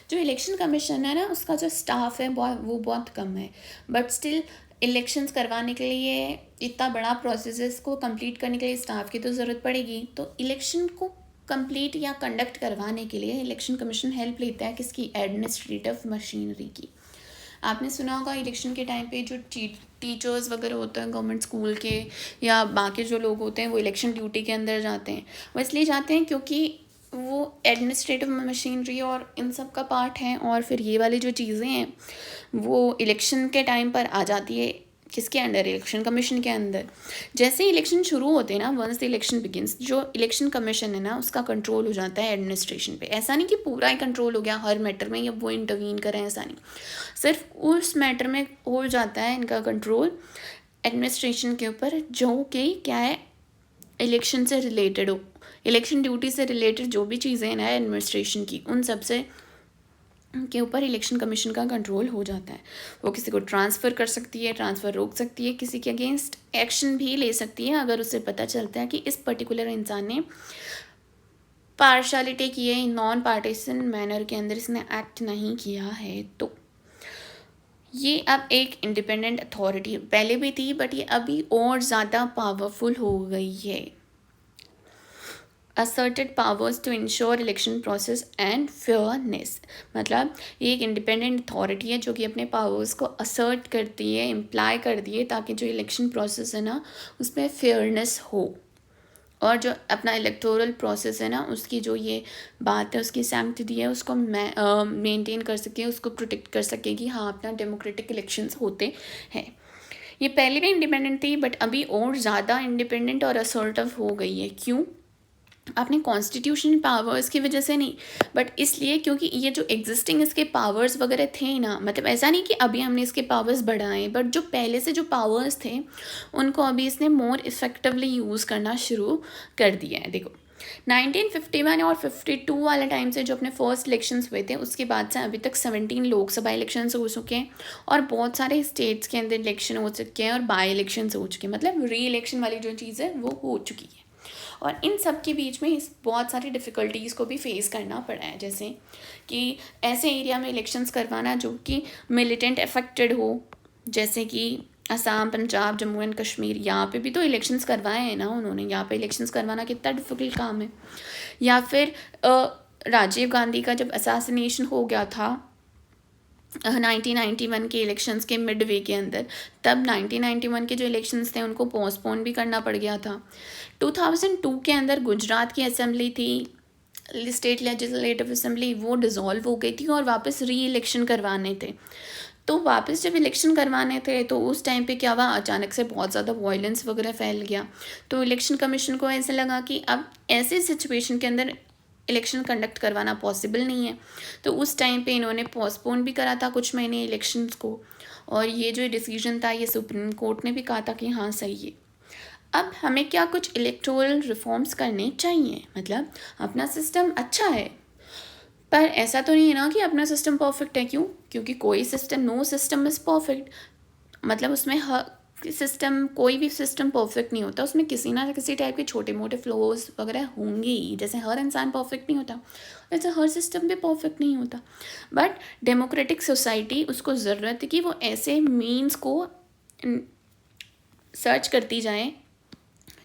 Speaker 1: जो इलेक्शन कमीशन है ना, उसका जो स्टाफ है वो बहुत कम है, बट स्टिल इलेक्शंस करवाने के लिए, इतना बड़ा प्रोसेस को कंप्लीट करने के लिए स्टाफ की तो ज़रूरत पड़ेगी। तो इलेक्शन को कंप्लीट या कंडक्ट करवाने के लिए इलेक्शन कमीशन हेल्प लेता है किसकी? एडमिनिस्ट्रेटिव मशीनरी की। आपने सुना होगा इलेक्शन के टाइम पे जो टीचर्स वगैरह होते हैं गवर्नमेंट स्कूल के, या बाकी जो लोग होते हैं वो इलेक्शन ड्यूटी के अंदर जाते हैं। वो इसलिए जाते हैं क्योंकि वो एडमिनिस्ट्रेटिव मशीनरी और इन सब का पार्ट है, और फिर ये वाली जो चीज़ें हैं वो इलेक्शन के टाइम पर आ जाती है किसके अंडर? इलेक्शन कमीशन के अंदर। जैसे ही इलेक्शन शुरू होते हैं ना, वंस द इलेक्शन बिगिंस, जो इलेक्शन कमीशन है ना उसका कंट्रोल हो जाता है एडमिनिस्ट्रेशन पे। ऐसा नहीं कि पूरा ही कंट्रोल हो गया हर मैटर में या वो इंटरवीन करें, ऐसा नहीं, सिर्फ उस मैटर में हो जाता है इनका कंट्रोल एडमिनिस्ट्रेशन के ऊपर, जो कि क्या है? इलेक्शन से रिलेटेड हो, इलेक्शन ड्यूटी से रिलेटेड जो भी चीज़ें हैं ना एडमिनिस्ट्रेशन की, उन सब से के ऊपर इलेक्शन कमीशन का कंट्रोल हो जाता है। वो किसी को ट्रांसफ़र कर सकती है, ट्रांसफ़र रोक सकती है, किसी के अगेंस्ट एक्शन भी ले सकती है अगर उसे पता चलता है कि इस पर्टिकुलर इंसान ने पार्शलिटी की है, नॉन पार्टीसन मैनर के अंदर इसने एक्ट नहीं किया है। तो ये अब एक इंडिपेंडेंट अथॉरिटी पहले भी थी, बट ये अभी और ज़्यादा पावरफुल हो गई है। asserted powers to ensure election process and fairness, मतलब ये एक इंडिपेंडेंट अथॉरिटी है जो कि अपने पावर्स को असर्ट करती है, इम्प्लाई करती है, ताकि जो इलेक्शन प्रोसेस है ना उसमें फेयरनेस हो, और जो अपना इलेक्टोरल प्रोसेस है ना उसकी जो ये बात है, उसकी सैंक्टिटी है, उसको मेंटेन कर सके, उसको प्रोटेक्ट कर सके कि हाँ अपना डेमोक्रेटिक इलेक्शंस होते हैं। ये पहले भी इंडिपेंडेंट थी, बट अभी और ज़्यादा इंडिपेंडेंट और असर्टिव हो गई है। क्यों? अपने कॉन्स्टिट्यूशन पावर्स की वजह से नहीं, बट इसलिए क्योंकि ये जो एग्जिस्टिंग इसके पावर्स वगैरह थे ना, मतलब ऐसा नहीं कि अभी हमने इसके पावर्स बढ़ाए, बट जो पहले से जो पावर्स थे उनको अभी इसने मोर इफ़ेक्टिवली यूज़ करना शुरू कर दिया है। देखो 1951 और 52 वाले टाइम से जो अपने फर्स्ट इलेक्शंस हुए थे, उसके बाद से अभी तक 17 लोकसभा इलेक्शंस हो चुके हैं और बहुत सारे स्टेट्स के अंदर इलेक्शन हो चुके हैं और बाई इलेक्शंस हो चुके हैं, मतलब री इलेक्शन वाली जो चीज़ है वो हो चुकी है। और इन सब के बीच में इस बहुत सारी डिफ़िकल्टीज़ को भी फेस करना पड़ा है, जैसे कि ऐसे एरिया में इलेक्शंस करवाना जो कि मिलिटेंट अफेक्टेड हो, जैसे कि असम, पंजाब, जम्मू एंड कश्मीर, यहाँ पे भी तो इलेक्शंस करवाए हैं ना उन्होंने। यहाँ पे इलेक्शंस करवाना कितना डिफ़िकल्ट काम है। या फिर राजीव गांधी का जब असैसिनेशन हो गया था 1991 के इलेक्शंस के मिड वे के अंदर, तब 1991 के जो इलेक्शंस थे उनको पोस्टपोन भी करना पड़ गया था। 2002 के अंदर गुजरात की असेंबली थी, स्टेट लेजिस्लेटिव असेंबली, वो डिज़ोल्व हो गई थी और वापस री इलेक्शन करवाने थे। तो वापस जब इलेक्शन करवाने थे तो उस टाइम पे क्या हुआ, अचानक से बहुत ज़्यादा वायलेंस वगैरह फैल गया। तो इलेक्शन कमीशन को ऐसे लगा कि अब ऐसे सिचुएशन के अंदर इलेक्शन कंडक्ट करवाना पॉसिबल नहीं है। तो उस टाइम पे इन्होंने पोस्टपोन भी करा था कुछ महीने इलेक्शंस को, और ये जो डिसीजन था ये सुप्रीम कोर्ट ने भी कहा था कि हाँ सही है। अब हमें क्या कुछ इलेक्टोरल रिफॉर्म्स करने चाहिए, मतलब अपना सिस्टम अच्छा है, पर ऐसा तो नहीं है ना कि अपना सिस्टम परफेक्ट है। क्यों? क्योंकि कोई system, no system is perfect, मतलब उसमें हर सिस्टम, कोई भी सिस्टम परफेक्ट नहीं होता, उसमें किसी ना किसी टाइप के छोटे मोटे फ्लॉज वगैरह होंगे ही। जैसे हर इंसान परफेक्ट नहीं होता, वैसे हर सिस्टम भी परफेक्ट नहीं होता। बट डेमोक्रेटिक सोसाइटी, उसको ज़रूरत है कि वो ऐसे मीन्स को सर्च करती जाए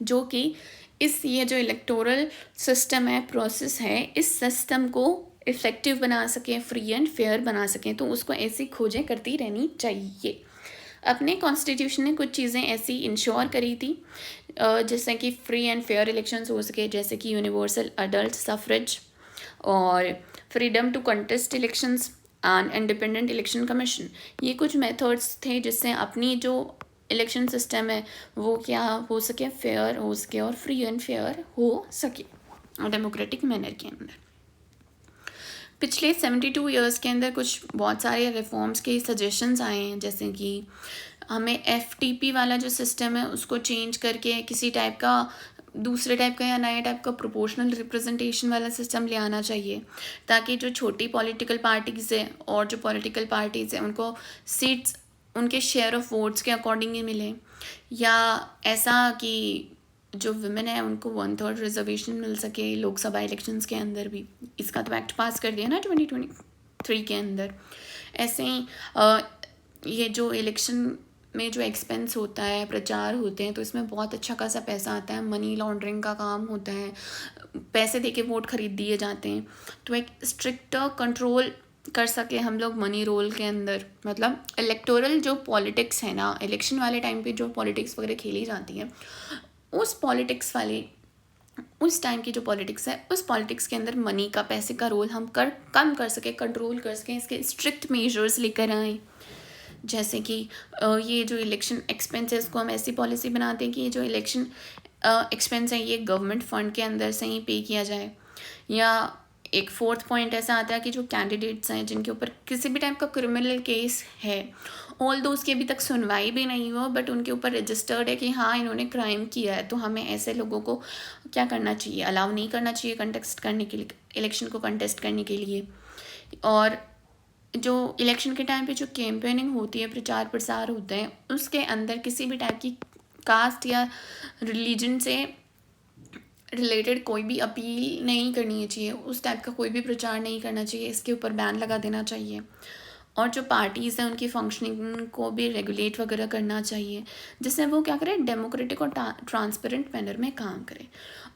Speaker 1: जो कि ये जो इलेक्टोरल सिस्टम है, प्रोसेस है, इस सिस्टम को इफ़ेक्टिव बना सकें, फ्री एंड फेयर बना सकें। तो उसको ऐसी खोजें करती रहनी चाहिए। अपने कॉन्स्टिट्यूशन ने कुछ चीज़ें ऐसी इंश्योर करी थी, जैसे कि फ्री एंड फेयर इलेक्शंस हो सके, जैसे कि यूनिवर्सल अडल्ट सफरेज और freedom to contest elections and independent election commission. ये कुछ मेथड्स थे जिससे अपनी जो इलेक्शन सिस्टम है वो क्या हो सके, फेयर हो सके और फ्री एंड फेयर हो सके डेमोक्रेटिक मैनर के अंदर। पिछले 72 ईयर्स के अंदर कुछ बहुत सारे रिफॉर्म्स के सजेशंस आए हैं, जैसे कि हमें FTP वाला जो सिस्टम है उसको चेंज करके किसी टाइप का, दूसरे टाइप का या नए टाइप का प्रोपोर्शनल रिप्रेजेंटेशन वाला सिस्टम ले आना चाहिए, ताकि जो छोटी पॉलिटिकल पार्टीज़ है और जो पॉलिटिकल पार्टीज़ हैं उनको सीट्स उनके शेयर ऑफ वोट्स के अकॉर्डिंग ही मिले, या ऐसा कि जो वुमेन है उनको 1/3 रिजर्वेशन मिल सके लोकसभा इलेक्शंस के अंदर भी। इसका तो एक्ट पास कर दिया ना 2023 के अंदर। ऐसे ही ये जो इलेक्शन में जो एक्सपेंस होता है, प्रचार होते हैं, तो इसमें बहुत अच्छा खासा पैसा आता है, मनी लॉन्ड्रिंग का काम होता है, पैसे देके वोट खरीद दिए जाते हैं। तो एक स्ट्रिक्टर कंट्रोल कर सके हम लोग मनी रोल के अंदर, मतलब इलेक्टोरल जो पॉलिटिक्स है ना, इलेक्शन वाले टाइम पे जो पॉलिटिक्स वगैरह खेली जाती है, उस टाइम की जो पॉलिटिक्स है, उस पॉलिटिक्स के अंदर मनी का, पैसे का रोल हम कम कर सके, कंट्रोल कर सकें, इसके स्ट्रिक्ट मेजर्स लेकर आएँ। जैसे कि ये जो इलेक्शन एक्सपेंसेस को हम ऐसी पॉलिसी बनाते हैं कि ये जो इलेक्शन एक्सपेंस है ये गवर्नमेंट फंड के अंदर से ही पे किया जाए। या एक 4th पॉइंट ऐसा आता है कि जो कैंडिडेट्स हैं जिनके ऊपर किसी भी टाइप का क्रिमिनल केस है, ऑल दो उसकी अभी तक सुनवाई भी नहीं हुआ, बट उनके ऊपर रजिस्टर्ड है कि हाँ इन्होंने क्राइम किया है, तो हमें ऐसे लोगों को क्या करना चाहिए, अलाउ नहीं करना चाहिए कंटेस्ट करने के लिए, इलेक्शन को कंटेस्ट करने के लिए। और जो इलेक्शन के टाइम पे जो कैंपेनिंग होती है, प्रचार प्रसार होते हैं, उसके अंदर किसी भी टाइप की कास्ट या रिलीजन से रिलेटेड कोई भी अपील नहीं करनी चाहिए, उस टाइप का कोई भी प्रचार नहीं करना चाहिए, इसके ऊपर बैन लगा देना चाहिए। और जो पार्टीज़ हैं उनकी फंक्शनिंग को भी रेगुलेट वगैरह करना चाहिए, जिससे वो क्या करें, डेमोक्रेटिक और ट्रांसपेरेंट मैनर में काम करें।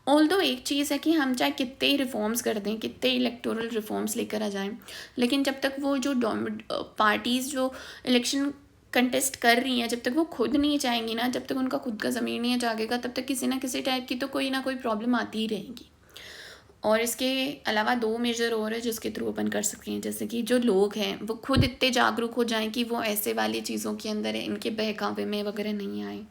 Speaker 1: ऑल्दो एक चीज़ है कि हम चाहे कितने रिफॉर्म्स कर दें, कितने इलेक्टोरल रिफॉर्म्स लेकर आ जाएं, लेकिन जब तक वो जो पार्टीज़ जो इलेक्शन कंटेस्ट कर रही हैं, जब तक वो खुद नहीं चाहेंगी ना, जब तक उनका खुद का ज़मीर नहीं जागेगा, तब तक किसी ना किसी टाइप की तो कोई ना कोई प्रॉब्लम आती ही रहेगी। और इसके अलावा 2 मेजर और है जिसके थ्रू अपन कर सकते हैं, जैसे कि जो लोग हैं वो खुद इतने जागरूक हो जाएं कि वो ऐसे वाली चीज़ों के अंदर इनके बहकावे में वगैरह नहीं आए।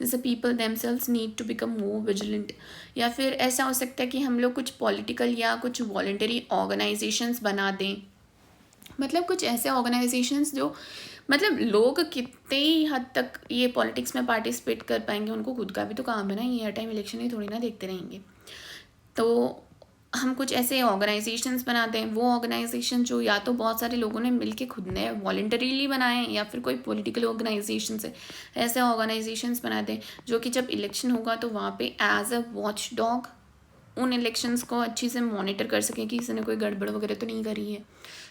Speaker 1: जैसे people themselves need to become more vigilant, या फिर ऐसा हो सकता है कि हम लोग कुछ पॉलिटिकल या कुछ वॉलंटरी ऑर्गेनाइजेशंस बना दें, मतलब कुछ ऐसे ऑर्गेनाइजेशंस जो, मतलब लोग कितने हद तक ये पॉलिटिक्स में पार्टिसिपेट कर पाएंगे, उनको खुद का भी तो काम है ना, ये हर टाइम इलेक्शन ही थोड़ी ना देखते रहेंगे। तो हम कुछ ऐसे ऑर्गेनाइजेशंस बनाते हैं, वो ऑर्गेनाइजेशन जो या तो बहुत सारे लोगों ने मिलके खुद ने वॉलंटरीली बनाए हैं, या फिर कोई पॉलिटिकल ऑर्गेनाइजेशन है, ऐसे ऑर्गेनाइजेशंस बनाते हैं जो कि जब इलेक्शन होगा तो वहाँ पे एज अ वॉच डॉग उन इलेक्शंस को अच्छी से मॉनिटर कर सकें कि किसी ने कोई गड़बड़ वगैरह तो नहीं करी है।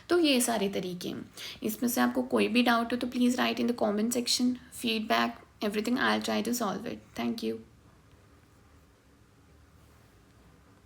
Speaker 1: तो ये सारे तरीके हैं। इसमें से आपको कोई भी डाउट हो तो please write in the comment section, feedback, everything, I will try to solve it. Thank you.